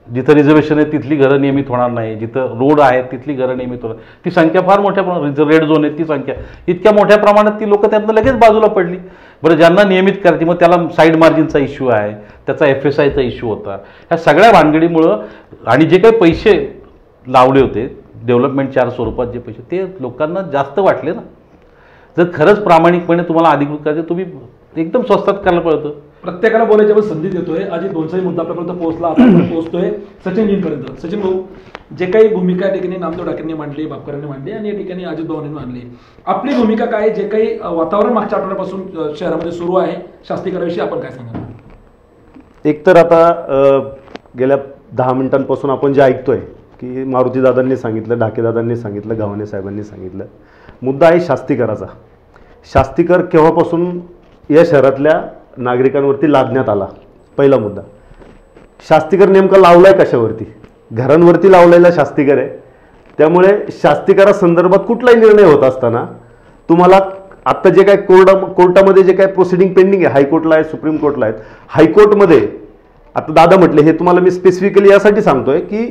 जिथं रिझर्वेशन आहे तिथली घरं नियमित होणार नाही, जिथं रोड आहे तिथली घरं नियमित होणार. ती संख्या फार मोठ्या प्रमाणात, रेड झोन आहे ती संख्या इतक्या मोठ्या प्रमाणात ती लोकं त्यातनं लगेच बाजूला पडली. बरं, ज्यांना नियमित करायची मग त्याला साईड मार्जिनचा इश्यू आहे, त्याचा FSIचा इश्यू होता. ह्या सगळ्या भानगडीमुळं आणि जे काही पैसे लावले होते डेव्हलपमेंटच्या स्वरूपात जे पैसे ते लोकांना जास्त वाटले ना. जर खरंच प्रामाणिकपणे तुम्हाला अधिकृत करायचं तुम्ही एकदम स्वस्तात करायला पाहिजे. प्रत्येकाला बोलायची आपण संधी देतोय. अजित दोनचाही मुद्दा आपल्यापर्यंत पोहोचला, आता आपण पोहोचतोय सचिनजींपर्यंत. सचिन भाऊ, जे काही भूमिका या ठिकाणी नामदेव ठाकरेंनी मांडली, बापकरांनी मांडली आणि या ठिकाणी अजित पवारांनी मांडली, आपली भूमिका काय? जे काही वातावरण मागच्या आठवड्यापासून शहरामध्ये सुरू आहे शास्तीकराविषयी आपण काय सांगाल? एकतर आता गेल्या 10 मिनिटांपासून आपण जे ऐकतोय की मारुतीदादांनी सांगितलं, ढाकेदादांनी सांगितलं, गव्हाणे साहेबांनी सांगितलं, मुद्दा आहे शास्तीकराचा. शास्तीकर केव्हापासून या शहरातल्या नागरिकांवरती लादण्यात आला? पहिला मुद्दा. शास्तीकर नेमका लावलाय कशावरती? घरांवरती लावलेला शास्तीकर आहे. त्यामुळे शास्तीकरासंदर्भात कुठलाही निर्णय होत असताना तुम्हाला आत्ता जे काय कोर्टामध्ये जे काय प्रोसिडिंग पेंडिंग आहे, हायकोर्टला आहे, सुप्रीम कोर्टला आहेत, हायकोर्टमध्ये आता दादा म्हटले, हे तुम्हाला मी स्पेसिफिकली यासाठी सांगतोय की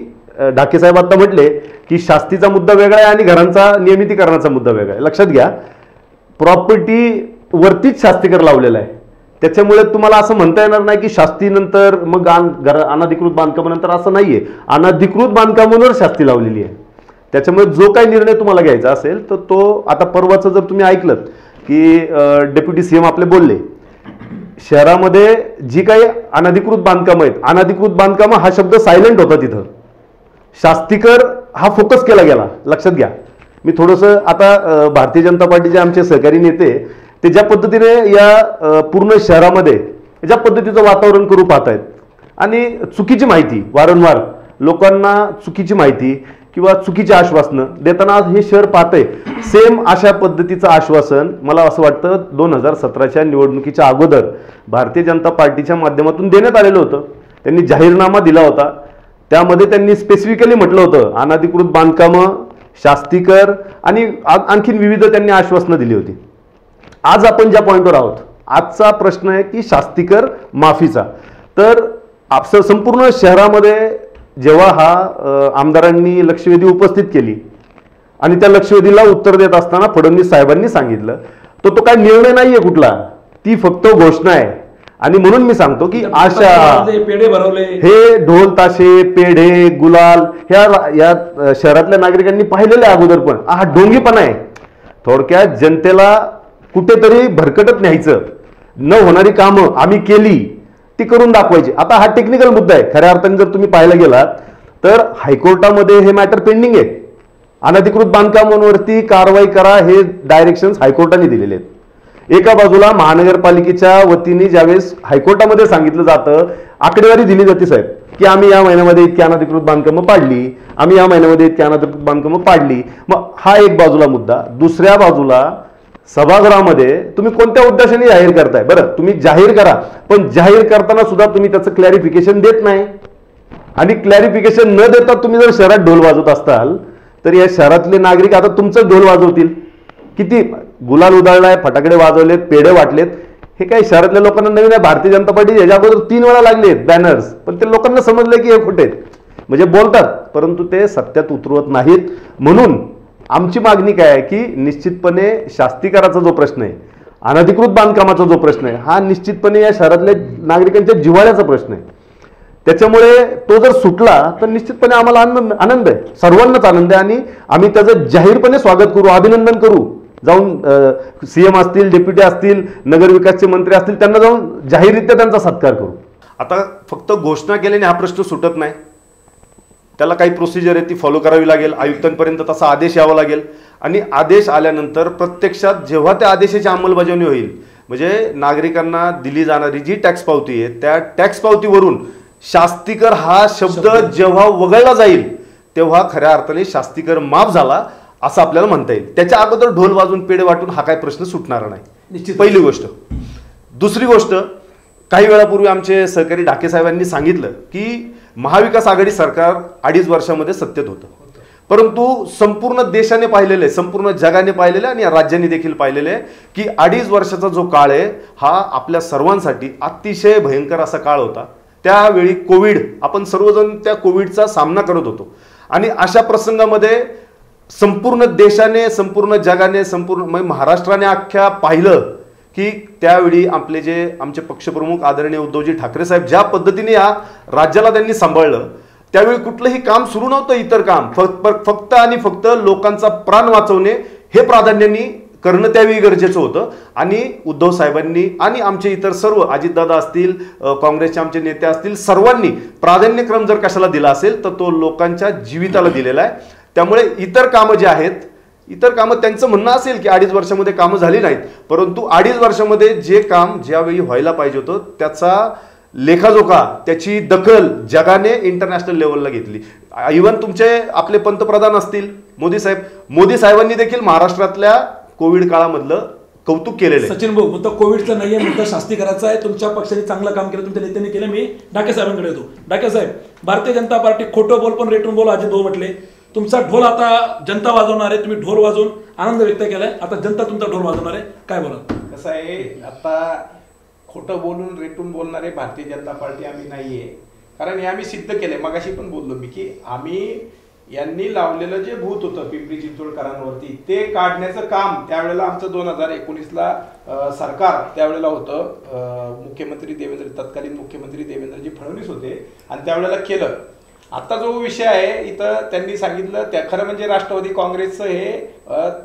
ढाके साहेब आता म्हटले की शास्तीचा मुद्दा वेगळा आहे आणि घरांचा नियमितीकरणाचा मुद्दा वेगळा आहे. लक्षात घ्या, प्रॉपर्टी वरतीच शास्तीकर लावलेला आहे. त्याच्यामुळे तुम्हाला असं म्हणता येणार नाही की शास्तीनंतर मग अनधिकृत बांधकामानंतर, असं नाहीये. अनधिकृत बांधकामांवर शास्ती लावलेली आहे. त्याच्यामुळे जो काही निर्णय तुम्हाला घ्यायचा असेल तर तो, आता परवाचं जर तुम्ही ऐकलं की डेप्युटी CM आपले बोलले, शहरामध्ये जी काही अनधिकृत बांधकामं आहेत, अनधिकृत बांधकामं हा शब्द सायलेंट होता तिथं, शास्तीकर हा फोकस केला गेला. लक्षात घ्या. मी थोडंसं आता भारतीय जनता पार्टीचे आमचे सहकारी नेते ते ज्या पद्धतीने या पूर्ण शहरामध्ये ज्या पद्धतीचं वातावरण करू पाहतायत आणि चुकीची माहिती, वारंवार लोकांना चुकीची माहिती किंवा चुकीची आश्वासनं देताना आज हे शहर पाहतंय. सेम अशा पद्धतीचं आश्वासन मला असं वाटतं 2017च्या निवडणुकीच्या अगोदर भारतीय जनता पार्टीच्या माध्यमातून देण्यात आलेलं होतं. त्यांनी जाहीरनामा दिला होता. त्यामध्ये त्यांनी स्पेसिफिकली म्हटलं होतं अनधिकृत बांधकामं, शास्तीकर आणि आणखीन विविध त्यांनी आश्वासनं दिली होती. आज आपण ज्या पॉईंटवर आहोत, आजचा प्रश्न आहे की शास्तीकर माफीचा. तर संपूर्ण शहरामध्ये जेव्हा हा आमदारांनी लक्षवेधी उपस्थित केली आणि त्या लक्षवेधीला उत्तर देत असताना फडणवीस साहेबांनी सांगितलं तो काय निर्णय नाहीये कुठला, ती फक्त घोषणा आहे. आणि म्हणून मी सांगतो की आशा, पेढे भरवले, हे ढोल ताशे, पेढे, गुलाल या शहरातल्या नागरिकांनी पाहिलेले अगोदर पण हा ढोंगीपणा आहे. थोडक्यात जनतेला कुठेतरी भरकटत न्यायचं, न होणारी कामं आम्ही केली ती करून दाखवायची. आता हा टेक्निकल मुद्दा आहे. खऱ्या अर्थाने जर तुम्ही पाहायला गेलात तर हायकोर्टामध्ये हे मॅटर पेंडिंग आहे. अनधिकृत बांधकामांवरती कारवाई करा हे डायरेक्शन्स हायकोर्टाने दिलेले आहेत. एका बाजूला महानगरपालिकेच्या वतीने ज्यावेळेस हायकोर्टामध्ये सांगितलं जातं, आकडेवारी दिली जाते साहेब, की आम्ही या महिन्यामध्ये इतकी अनधिकृत बांधकामं पाडली, आम्ही या महिन्यामध्ये इतकी अनधिकृत बांधकामं पाडली. मग हा एक बाजूला मुद्दा. दुसऱ्या बाजूला सभागृहामध्ये तुम्ही कोणत्या उद्देशाने जाहीर करताय? बरं, तुम्ही जाहीर करा, पण जाहीर करताना सुद्धा तुम्ही त्याचं क्लॅरिफिकेशन देत नाही. आणि क्लॅरिफिकेशन न देता तुम्ही जर शहरात ढोल वाजवत असाल तर या शहरातले नागरिक आता तुमचं ढोल वाजवतील. किती गुलाल उधळलाय, फटाकडे वाजवलेत, पेढे वाटलेत, हे काही शहरातल्या लोकांना नवीन आहे. भारतीय जनता पार्टी याच्या अगोदर 3 वेळा लागलेत बॅनर्स, पण ते लोकांना समजले की हे खोटे आहेत. म्हणजे बोलतात परंतु ते सत्यात उतरवत नाहीत. म्हणून आमची मागणी काय आहे की निश्चितपणे शास्तीकराचा जो प्रश्न आहे, अनधिकृत बांधकामाचा जो प्रश्न आहे, हा निश्चितपणे या शहरातल्या नागरिकांच्या जिव्हाळ्याचा प्रश्न आहे. त्याच्यामुळे तो जर सुटला तर निश्चितपणे आम्हाला आनंद आहे, सर्वांनाच आनंद आहे. आणि आम्ही त्याचं जाहीरपणे स्वागत करू, अभिनंदन करू. जाऊन सीएम असतील, डेप्युटी असतील, नगरविकासचे मंत्री असतील, त्यांना जाऊन जाहीररित्या त्यांचा सत्कार करू. आता फक्त घोषणा केल्याने हा प्रश्न सुटत नाही. त्याला काही प्रोसिजर आहे, ती फॉलो करावी लागेल. आयुक्तांपर्यंत तसा आदेश यावा लागेल. आणि आदेश आल्यानंतर प्रत्यक्षात जेव्हा त्या आदेशाची अंमलबजावणी होईल, म्हणजे नागरिकांना दिली जाणारी जी टॅक्स पावती आहे त्या टॅक्स पावतीवरून शास्तीकर हा शब्द जेव्हा वगळला जाईल तेव्हा खऱ्या अर्थाने शास्तीकर माफ झाला असं आपल्याला म्हणता येईल. त्याच्या अगोदर ढोल वाजून पेढे वाटून हा काही प्रश्न सुटणार नाही, पहिली गोष्ट. दुसरी गोष्ट, काही वेळापूर्वी आमचे सहकारी ढाके साहेबांनी सांगितलं की महाविकास आघाडी सरकार 2.5 वर्षामध्ये सत्तेत होतं, परंतु संपूर्ण देशाने पाहिलेलं आहे, संपूर्ण जगाने पाहिलेलं आहे आणि राज्याने देखील पाहिलेलं आहे की 2.5 वर्षाचा जो काळ आहे हा आपल्या सर्वांसाठी अतिशय भयंकर असा काळ होता. त्यावेळी कोविड, आपण सर्वजण त्या कोविडचा सामना करत होतो. आणि अशा प्रसंगामध्ये संपूर्ण देशाने, संपूर्ण जगाने, संपूर्ण महाराष्ट्राने अख्ख्या पाहिलं की त्यावेळी आमचे पक्षप्रमुख आदरणीय उद्धवजी ठाकरे साहेब ज्या पद्धतीने या राज्याला त्यांनी सांभाळलं, त्यावेळी कुठलंही काम सुरू नव्हतं. इतर काम फक्त आणि फक्त लोकांचा प्राण वाचवणे हे प्राधान्याने करणं त्यावेळी गरजेचं होतं. आणि उद्धव साहेबांनी आणि आमचे इतर सर्व, अजितदादा असतील, काँग्रेसचे आमचे नेते असतील, सर्वांनी प्राधान्यक्रम जर कशाला दिला असेल तर तो लोकांच्या जीविताला दिलेला आहे. त्यामुळे इतर कामं जे आहेत, इतर कामं त्यांचं म्हणणं असेल की 2.5 वर्षामध्ये कामं झाली नाहीत, परंतु 2.5 वर्षामध्ये जे काम ज्यावेळी व्हायला पाहिजे होतं त्याचा लेखाजोखा, त्याची दखल जगाने इंटरनॅशनल लेवलला घेतली. इव्हन तुमचे आपले पंतप्रधान असतील मोदी साहेबांनी देखील महाराष्ट्रातल्या कोविड काळामधलं कौतुक केलेलं आहे. सचिन भाऊ, मुद्दा कोविडचा नाहीये, मुद्दा शास्तीकराचा आहे. तुमच्या पक्षाने चांगलं काम केलं, तुमच्या नेत्यांनी केलं. मी ढाके साहेबांकडे येतो. ढाके साहेब, भारतीय जनता पार्टी खोटं बोल पण रेटून बोल अजित भाऊ म्हटले. तुमचा ढोल आता जनता वाजवणार आहे, तुम्ही ढोल वाजवून आनंद व्यक्त केलाय, आता जनता तुमचा ढोल वाजवणार आहे, काय बोला? कसं आहे, आता खोटं बोलून रेटून बोलणारे भारतीय जनता पार्टी आम्ही नाहीये. कारण हे आम्ही सिद्ध केलंय. मगाशी पण बोललो मी की आम्ही यांनी लावलेलं जे भूत होतं पिंपरी चिंचवडकरांवरती ते काढण्याचं काम त्यावेळेला आमचं 2019ला सरकार त्यावेळेला होतं. तत्कालीन मुख्यमंत्री देवेंद्रजी फडणवीस होते आणि त्यावेळेला केलं. आता जो विषय आहे इथं त्यांनी सांगितलं, त्या खरं म्हणजे राष्ट्रवादी काँग्रेसचं हे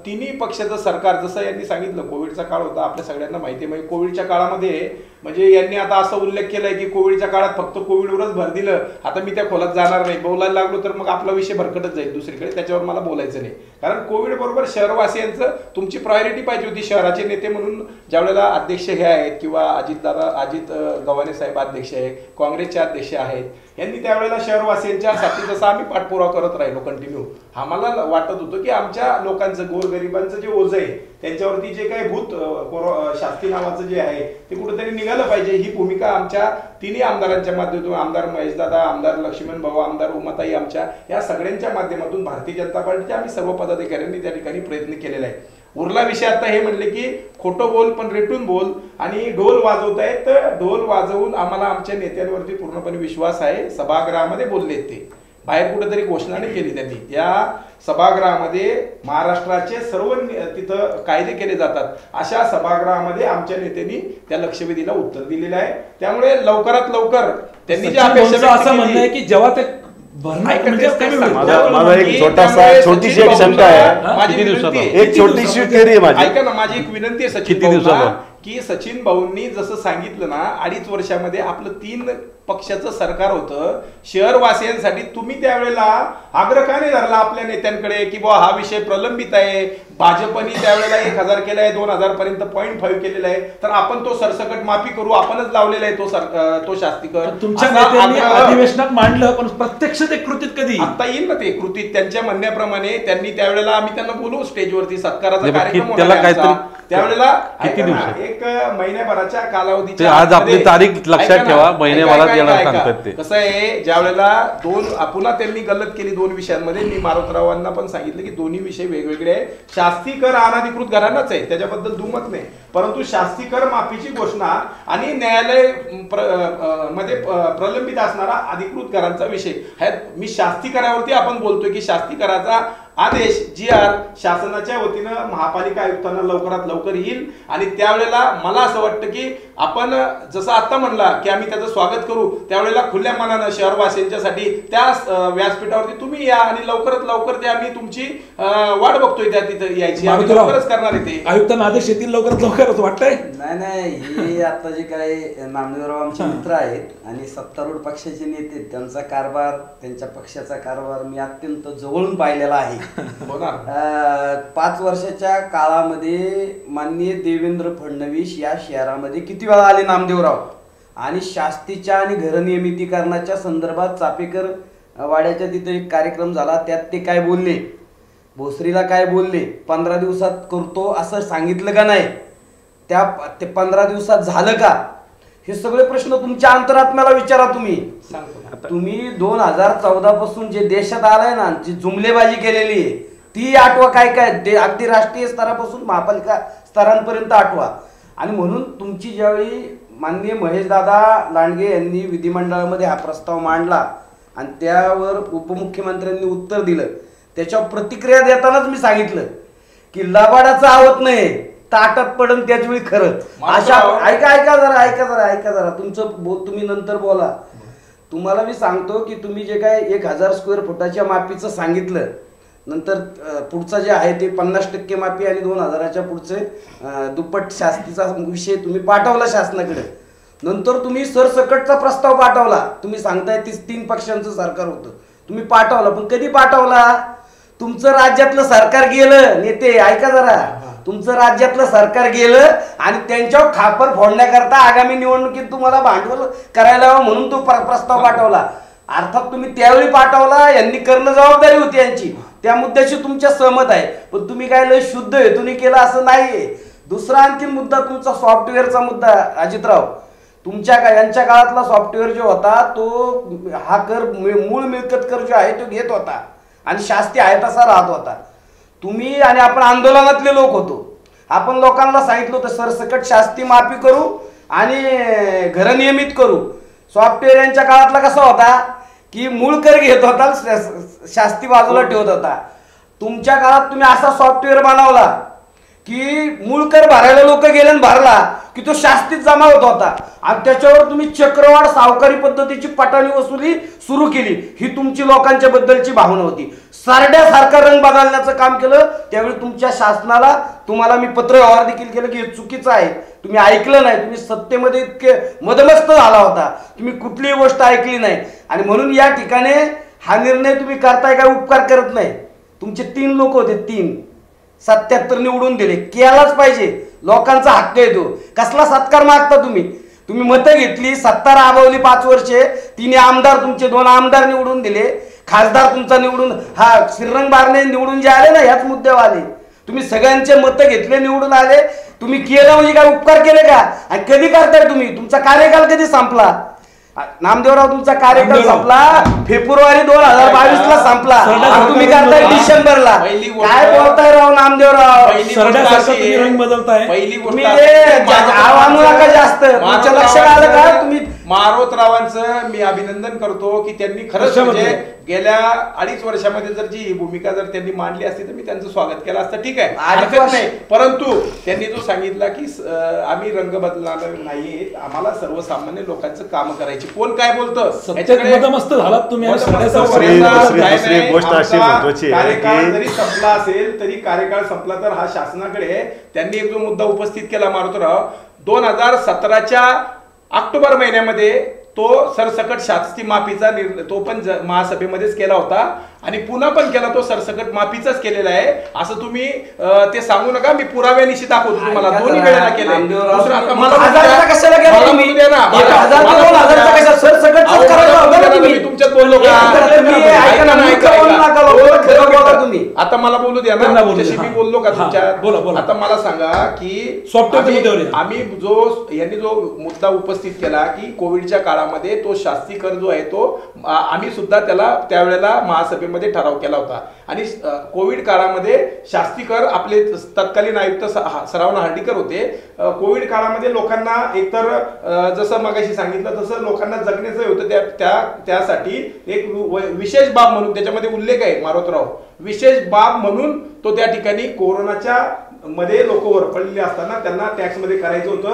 तिन्ही पक्षाचं सरकार, जसं यांनी सांगितलं कोविडचा काळ होता, आपल्या सगळ्यांना माहिती आहे. म्हणजे कोविडच्या काळामध्ये म्हणजे यांनी आता असा उल्लेख केलाय की कोविडच्या काळात फक्त कोविडवरच भर दिलं. आता मी त्या खोलात जाणार नाही, बोलायला लागलो तर मग आपला विषय भरकटच जाईल दुसरीकडे, त्याच्यावर मला बोलायचं नाही. कारण कोविड बरोबर शहरवासियांचं तुमची प्रायोरिटी पाहिजे होती. शहराचे नेते म्हणून ज्यावेळेला अध्यक्ष हे आहेत किंवा अजित गव्हाणे साहेब अध्यक्ष आहे, काँग्रेसचे अध्यक्ष आहेत, यांनी त्यावेळेला शहरवासियांच्या साठी जसं आम्ही पाठपुरावा करत राहिलो कंटिन्यू. आम्हाला वाटत होतं की आमच्या लोकांचं, गोरगरिबांचं जे ओझं आहे त्यांच्यावरती जे काही भूत शास्ती नावाचं जे आहे ते कुठेतरी निघालं पाहिजे. ही भूमिका आमच्या तिन्ही आमदारांच्या माध्यमातून, आमदार महेशदादा, आमदार लक्ष्मण भाऊ, आमदार उमाताई, आमच्या या सगळ्यांच्या माध्यमातून भारतीय जनता पार्टीच्या आम्ही सर्व पदाधिकाऱ्यांनी त्या ठिकाणी प्रयत्न केलेला आहे. उरला विषय आता हे म्हणले की खोटं बोल पण रेटून बोल आणि ढोल वाजवतायत. तर ढोल वाजवून आम्हाला आमच्या नेत्यांवरती पूर्णपणे विश्वास आहे. सभागृहामध्ये बोललेत ते, बाहेर कुठेतरी घोषणा नाही केली त्यांनी. त्या सभागृहामध्ये महाराष्ट्राचे सर्व तिथं कायदे केले जातात, अशा सभागृहामध्ये आमच्या नेत्यांनी त्या लक्षवेधीला उत्तर दिलेलं आहे. त्यामुळे लवकरात लवकर त्यांनी जे अपेक्षा असं म्हणणं आहे की जेव्हा ते माझा एक छोटीशी एक शंका आहे, माझी एक छोटीशी थिअरी आहे माझी. ऐका ना, माझी एक विनंती आहे सचिन, की सचिन भाऊंनी जसं सांगितलं ना, 2.5 वर्षामध्ये आपलं 3 पक्षाचं सरकार होतं. शहरवासियांसाठी तुम्ही त्यावेळेला आग्रह का नाही धरला आपल्या नेत्यांकडे की बुवा हा विषय प्रलंबित आहे, भाजपनी त्यावेळेला 1000 केलाय, 2000 पर्यंत 0.5 केलेला आहे, तर आपण तो सरसकट माफी करू, आपणच लावलेला आहे तो शास्तीकर. तुमच्या नेत्यांनी अधिवेशनात मांडलं, पण प्रत्यक्ष ते कृतीत कधी आता येईल ना ते कृतीत. त्यांच्या म्हणण्याप्रमाणे त्यांनी त्यावेळेला आम्ही त्यांना बोलवू स्टेजवरती, सत्काराचा कार्यक्रम त्याला काहीतरी त्यावेळेला किती दिवस 1 महिन्याभराच्या कालावधीत आज आपली तारीख लक्षात ठेवा, महिन्याभरात येणार सांगतात ते. कसं आहे, ज्या वेळेला पुन्हा त्यांनी गल्लत केली 2 विषयांमध्ये, मी मारुतरावांना पण सांगितलं की दोन्ही विषय वेगवेगळे आहे. शास्ती कर अनधिकृत घरांनाच आहे, त्याच्याबद्दल दुमत नाही, परंतु शास्ती कर माफीची घोषणा आणि न्यायालय मध्ये प्रलंबित असणारा अधिकृत करांचा विषय, मी शास्ती करावरती आपण बोलतोय की शास्ती कराचा आदेश GR शासनाच्या वतीनं महापालिका आयुक्तांना लवकरात लवकर येईल. आणि त्यावेळेला मला असं वाटतं की आपण जसं आता म्हणला की आम्ही त्याचं स्वागत करू, त्यावेळेला खुल्या मनानं शहरवासियांच्यासाठी त्या व्यासपीठावरती तुम्ही या आणि लवकरात लवकर ते आम्ही तुमची वाट बघतोय त्या तिथं यायची, आम्ही लवकरच करणार आहे ते. आयुक्तांना आदेश येतील लवकरात लवकरच वाटतंय. नाही हे आता जे काही नामदेवराव आमचे मित्र आहेत आणि सत्तारूढ पक्षाचे नेते, त्यांचा कारभार, त्यांच्या पक्षाचा कारभार मी अत्यंत जवळून पाहिलेला आहे. 5 वर्षाच्या काळामध्ये माननीय देवेंद्र फडणवीस या शहरामध्ये किती वेळा आले नामदेवराव, आणि शास्तीच्या आणि घरनियमितीकरणाच्या संदर्भात चापेकर वाड्याच्या तिथे एक कार्यक्रम झाला, त्यात ते काय बोलले, भोसरीला काय बोलले, 15 दिवसात करतो असं सांगितलं का नाही, ते 15 दिवसात झालं का, हे सगळे प्रश्न तुमच्या अंतरात्म्याला विचारा. तुम्ही 2014 पासून जे देशात आलाय ना, जी जुमलेबाजी केलेली आहे ती आठवा, काय अगदी राष्ट्रीय स्तरापासून महापालिका स्तरांपर्यंत आठवा. आणि म्हणून तुमची ज्यावेळी माननीय महेशदादा लांडगे यांनी विधिमंडळामध्ये हा प्रस्ताव मांडला आणि त्यावर उपमुख्यमंत्र्यांनी उत्तर दिलं, त्याच्यावर प्रतिक्रिया देतानाच मी सांगितलं की लबाडाचं आवत नाही, ताटात पडन त्याच वेळी खरं. अशा ऐका जरा तुम्ही नंतर बोला. तुम्हाला मी सांगतो की तुम्ही जे काय 1000 स्क्वेअर फुटाच्या माफीचं सांगितलं, नंतर पुढचं जे आहे ते 50% माफी आणि 2000च्या पुढचे दुप्पट शास्तीचा विषय तुम्ही पाठवला शासनाकडे. नंतर तुम्ही सरसकटचा प्रस्ताव पाठवला, तुम्ही सांगताय 3 पक्षांचं सरकार होतं, तुम्ही पाठवला, पण कधी पाठवला? तुमचं राज्यातलं सरकार गेलं, नेते ऐका जरा, तुमचं राज्यातलं सरकार गेलं आणि त्यांच्यावर खापर फोडण्याकरता आगामी निवडणुकीत तुम्हाला भांडवल करायला हवं म्हणून तो प्रस्ताव पाठवला. अर्थात तुम्ही त्यावेळी पाठवला, यांनी करणं जबाबदारी होती यांची, त्या मुद्द्याशी तुमच्या सहमत आहे, पण तुम्ही काय लय शुद्ध हेतूने केलं असं नाहीये. दुसरा आणखी मुद्दा तुमचा सॉफ्टवेअरचा मुद्दा, अजितराव, यांच्या काळातला सॉफ्टवेअर जो होता तो हा कर, मूळ मिळकत कर जो आहे तो घेत होता आणि शास्ती आहे तसा राहत होता. तुम्ही आणि आपण आंदोलनातले लोक होतो, आपण लोकांना सांगितलं होतं सरसकट शास्ती माफी करू आणि घर नियमित करू. सॉफ्टवेअर यांच्या काळातला कसा होता की मूळ कर घेत होता, शास्ती बाजूला ठेवत होता. तुमच्या काळात तुम्ही असा सॉफ्टवेअर बनवला की मूळ कर भरायला लोक गेले आणि भरला की तो शास्तीत जमा होत होता आणि त्याच्यावर तुम्ही चक्रवाढ सावकारी पद्धतीची पटाणी वसुली सुरू केली. ही तुमची लोकांच्या बद्दलची भावना होती. सारड्यासारखा रंग बदलण्याचं काम केलं. त्यावेळी तुमच्या शासनाला तुम्हाला मी पत्र व्यवहार देखील केलं की हे चुकीचं आहे, तुम्ही ऐकलं नाही, तुम्ही सत्तेमध्ये इतके मदमस्त झाला होता, तुम्ही कुठलीही गोष्ट ऐकली नाही. आणि म्हणून या ठिकाणी हा निर्णय तुम्ही करताय काय उपकार करत नाही. तुमचे 3 लोक होते, 77 निवडून दिले, केलाच पाहिजे, लोकांचा हक्क आहे तो. कसला सत्कार मागता तुम्ही? तुम्ही मतं घेतली, सत्ता राबवली 5 वर्षे, 3 आमदार तुमचे 2 आमदार निवडून दिले, खासदार तुमचा निवडून, हा श्रीरंग बारणे निवडून जे आले ना ह्याच मुद्द्यावर आले. तुम्ही सगळ्यांचे मतं घेतले, निवडून आले, तुम्ही केलं म्हणजे काय उपकार केले का? आणि कधी करताय तुम्ही? तुमचा कार्यकाल कधी संपला? नामदेवराव, तुमचा कार्यकाल संपला फेब्रुवारी 2022 संपला, तुम्ही करताय डिसेंबरला. काय बोलताय राव नामदेवराव? रंग बदलताय. तुम्ही आणू नका जास्त, तुमच्या लक्षात आलं का? तुम्ही मारोतरावांचं मी अभिनंदन करतो की त्यांनी खरंच म्हणजे गेल्या 2.5 वर्षामध्ये जर जी भूमिका जर त्यांनी मांडली असती तर मी त्यांचं स्वागत केलं असतं, ठीक आहे, हरकत नाही. परंतु त्यांनी जो सांगितला की आम्ही रंग बदलणार नाही, आम्हाला सर्वसामान्य लोकांचं काम करायची. कोण काय बोलतं मस्त झालात तुम्ही. कार्यकाळ जरी संपला असेल तरी कार्यकाळ संपला तर हा शासनाकडे त्यांनी एक जो मुद्दा उपस्थित केला मारुतराव, 2017च्या ऑक्टोबर महिन्यामध्ये तो सरसकट शास्ती माफीचा निर्णय तो पण महासभेमध्येच केला होता आणि पुन्हा पण केला, तो सरसकट माफीचाच केलेला आहे असं तुम्ही ते सांगू नका. मी पुराव्यानिशी दाखवतो तुम्हाला, दोन्ही वेळेला केलं. तुमच्यात बोललो का? आता मला बोलू द्या ना, तुमच्याशी मी बोललो का तुमच्या? आता मला सांगा की सॉफ्टवेअर आम्ही यांनी जो मुद्दा उपस्थित केला की कोविडच्या काळामध्ये तो शास्ती कर जो आहे तो आम्ही सुद्धा त्याला त्यावेळेला महासभेमध्ये ठराव केला होता आणि कोविड काळामध्ये शास्ती कर आपले तत्कालीन आयुक्त सरावना हर्डीकर होते. कोविड काळामध्ये लोकांना एकतर जसं मगाशी सांगितलं तसं लोकांना जगण्याचं होतं, त्यासाठी एक विशेष बाब म्हणून त्याच्यामध्ये उल्लेख आहे मारोतराव, विशेष बाब म्हणून तो त्या ठिकाणी कोरोनाच्या मध्ये लोक वरपडलेले असताना त्यांना टॅक्स मध्ये करायचं होतं.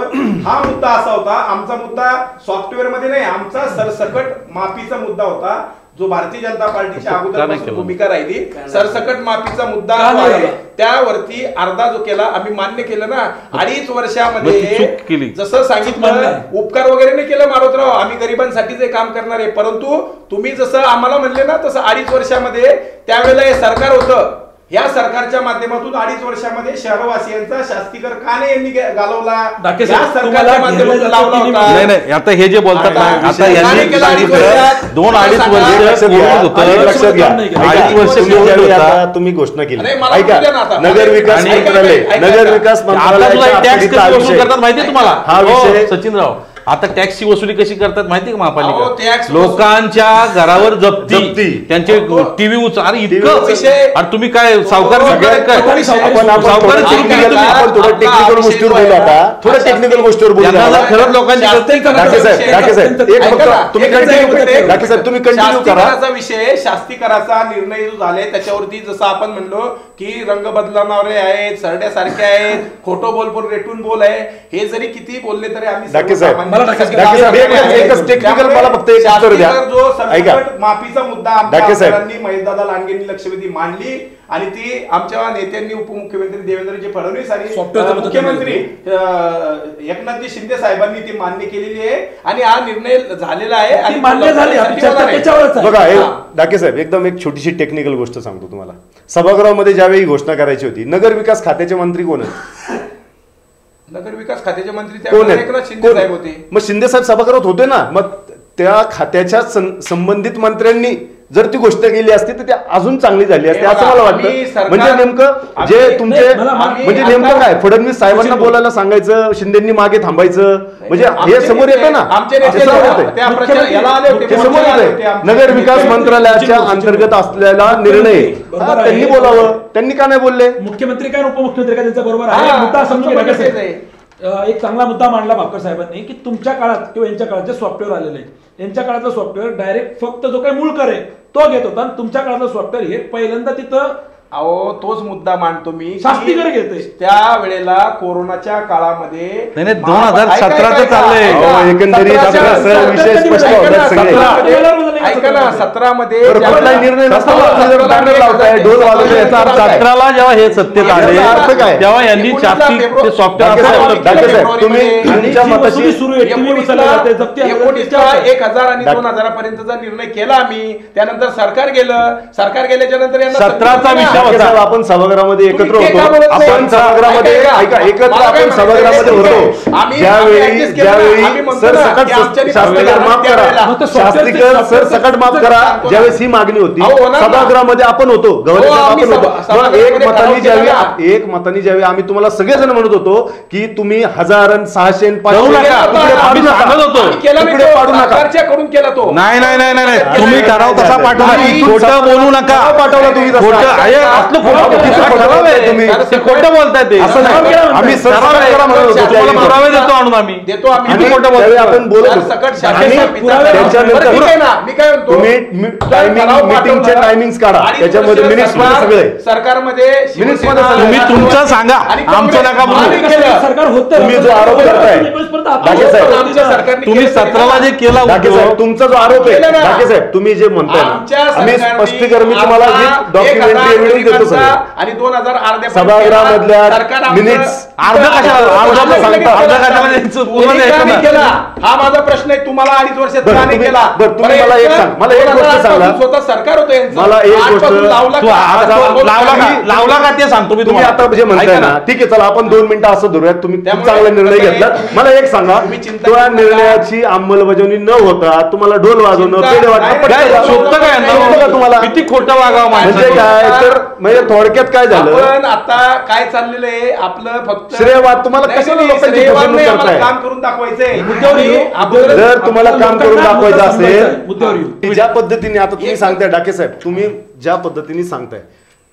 हा मुद्दा असा होता, आमचा मुद्दा सॉफ्टवेअर मध्ये नाही, आमचा सरसकट माफीचा मुद्दा होता जो भारतीय जनता पार्टीच्या अगोदरपासून भूमिका राहिली. सरसकट माफीचा मुद्दा आहे त्यावरती अर्धा जो केला आम्ही मान्य केलं ना. 2.5 वर्षामध्ये जसं सांगितलं उपकार वगैरे नाही केलं मारोतराव, आम्ही गरिबांसाठीच हे काम करणार आहे, परंतु तुम्ही जसं आम्हाला म्हणले ना तसं 2.5 वर्षामध्ये त्यावेळेला हे सरकार होतं, या सरकारच्या माध्यमातून 2.5 वर्षामध्ये शहरवासियांचा शास्तीकर का नाही यांनी घालवला, या सरकारच्या माध्यमातून लावला होता. नाही आता हे जे बोलतात ना, आता यांनी 2-2.5 वर्ष लक्षात घ्या. 2.5 वर्ष तुम्ही घोषणा केली, ऐका, नगर विकास मंत्रालयाच्या टॅक्स कशी वसूल करतात माहिती तुम्हाला हा विषय सचिनराव? आता टॅक्सची वसुली कशी करतात माहिती का महापालिका? लोकांच्या घरावर जप्ती, त्यांचे टीव्ही उचल, अरे इतकं विषय. आणि तुम्ही काय सावकार टेक्निकल गोष्टीवर बोलू आता, थोडं टेक्निकल गोष्टीवर बोलू. खरंच लोकांची तुम्ही कंटिन्यू करा. विषय शास्तीकराचा निर्णय जो झालाय त्याच्यावरती जसं आपण म्हणलो की रंग बदलणारे आहेत, सरड्यासारखे आहेत, खोटं बोल पण रेटून बोल आहे, हे जरी किती बोलले तरी आम्ही माफीचा मुद्दा आमदारांनी महेशदादा लांडगेंनी लक्षवेधी मांडली आणि ती आमच्या नेत्यांनी उपमुख्यमंत्री देवेंद्रजी फडणवीस आणि मुख्यमंत्री एकनाथजी शिंदे साहेबांनी ती मान्य केलेली आहे आणि हा निर्णय झालेला आहे आणि मान्य झाले. बघा डाके साहेब, एकदम एक छोटीशी टेक्निकल गोष्ट सांगतो तुम्हाला. सभागृहामध्ये ज्यावेळी घोषणा करायची होती, नगर विकास खात्याचे मंत्री कोण आहेत? नगर विकास खात्याचे मंत्री त्यावेळेला एकनाथ शिंदे साहेब होते. मग शिंदे साहेब सभागृहात होते ना, मग त्या खात्याच्या संबंधित मंत्र्यांनी जर ती गोष्ट केली असती तर ती अजून चांगली झाली असती असं मला वाटतं. म्हणजे नेमकं जे तुमचे म्हणजे नेमकं काय, फडणवीस साहेबांना बोलायला सांगायचं, शिंदेंनी मागे थांबायचं, म्हणजे हे समोर येतं ना, समोर येतंय. नगर विकास मंत्रालयाच्या अंतर्गत असलेला निर्णय त्यांनी बोलावं, त्यांनी का नाही बोलले? मुख्यमंत्री काय उपमुख्यमंत्री काय त्यांचा बरोबर आहे, मुद्दा समजून एक चांगला मुद्दा मांडला भापकर साहेबांनी की तुमच्या काळात किंवा यांच्या काळात जे सॉफ्टवेअर आलेले आहे, यांच्या काळातलं सॉफ्टवेअर डायरेक्ट फक्त जो काही मूळ कर आहे तो घेत होता, तुमच्या काळातलं सॉफ्टवेअर हे पहिल्यांदा तिथं तोच मुद्दा मांडतो मी. शास्तीकर घेतोय त्या वेळेला कोरोनाच्या काळामध्ये 2017 चाललंय एकंदरीत विषय स्पष्ट होतात सगळे. ऐका ना, 17 मध्ये निर्णय जेव्हा हे सत्तेत आले तेव्हा यांनी सॉफ्टवेअर तुम्ही 1000 आणि 2000 पर्यंतचा निर्णय केला आम्ही. त्यानंतर सरकार गेल्याच्या नंतर यांना 17चा विषय आपण सभागृहामध्ये एकत्र होतो, आपण सभागृहामध्ये एकत्र आपण सभागृहामध्ये होतो ज्यावेळी सरसकट शास्तीकर माफ करा, शास्तीकर सरसकट माफ करा, ज्यावेळेस ही मागणी होती सभागृहामध्ये आपण होतो, आपण होतो. एक मतानी ज्यावेळी आम्ही तुम्हाला सगळेजण म्हणत होतो की तुम्ही 1000 600 पाडू नका, कडून केला तो. नाही तुम्ही ठराव कसा पाठवला, खोटं बोलू नका. पाठवला तुम्ही खोटं बोलताय ते. आम्ही पुरावे देतो आणून, आम्ही देतो आपण बोलत मीटिंगचे टायमिंग्स काढा, त्याच्यामध्ये मिनिट्स सगळे सरकारमध्ये तुम्ही तुमचं सांगा, आमचं नका बोलू. सरकार होतं, तुम्ही जो आरोप करताय तुम्ही 17ला जे केला तुमचा जो आरोप आहे डाके साहेब, तुम्ही जे म्हणताय आम्ही स्पष्टीकरण मी तुम्हाला डॉक्युमेंटरी एव्हिडन्स देतो आणि 2000 अर्ध्या सभागृहामधल्या सरकार आमचं- minutes अर्धा कशाला- अर्धा कशाला द्यायचं? पूर्ण कोणी द्यायचं का नाही ना. केला? हा माझा प्रश्न आहे. तुम्हाला 2.5 वर्षात बरं, का नाही तुम्ही- केला? बरं, तुम्ही मला एक सांग. मला एक गोष्ट 2008 सांगा. पासून स्वतः सरकार होतं यांचं. मला एक 8 पासून गोष्ट- लावला तू का? आता आता लावला का ते सांगतो मी तुम्ही तुम्हाला. आता जे म्हणताय ऐका ना ठीक आहे, चला आपण 2 मिनिटं असं धरूयात. तुम्ही खूप त्यामुळे चांगला निर्णय कसं आहे, घेतला. मला एक सांगा, तुम्ही चिंता त्या करू नका. निर्णयाची अंमलबजावणी न होता तुम्हाला ढोल वाजवणं, चिंता- पेढे वाटणं नाही, पटकन नाही, झालं. शोभतं काय यांना? शोभतं का तुम्हाला? किती खोटं वागावं म्हणजे माणसाने. काय तर म्हणजे थोडक्यात काय झालं, आपण आता काय चाललेलं आहे आपलं फक्त श्रेयवाद तुम्हाला नाही, कशाला नाही, लोकांची श्रेयवाद फसवणूक नाही, आम्हाला करताय? काम करून दाखवायचंय. मुद्द्यावर आणि येऊ. अगोदर- जर तुम्हाला काम करून लोकांना दाखवायचं मुद्दा असेल, समजायचा आहे, मुद्द्यावर येऊ. ज्या पद्धतीने आता तुम्ही सांगताय डाके साहेब, तुम्ही ज्या पद्धतीने सांगताय,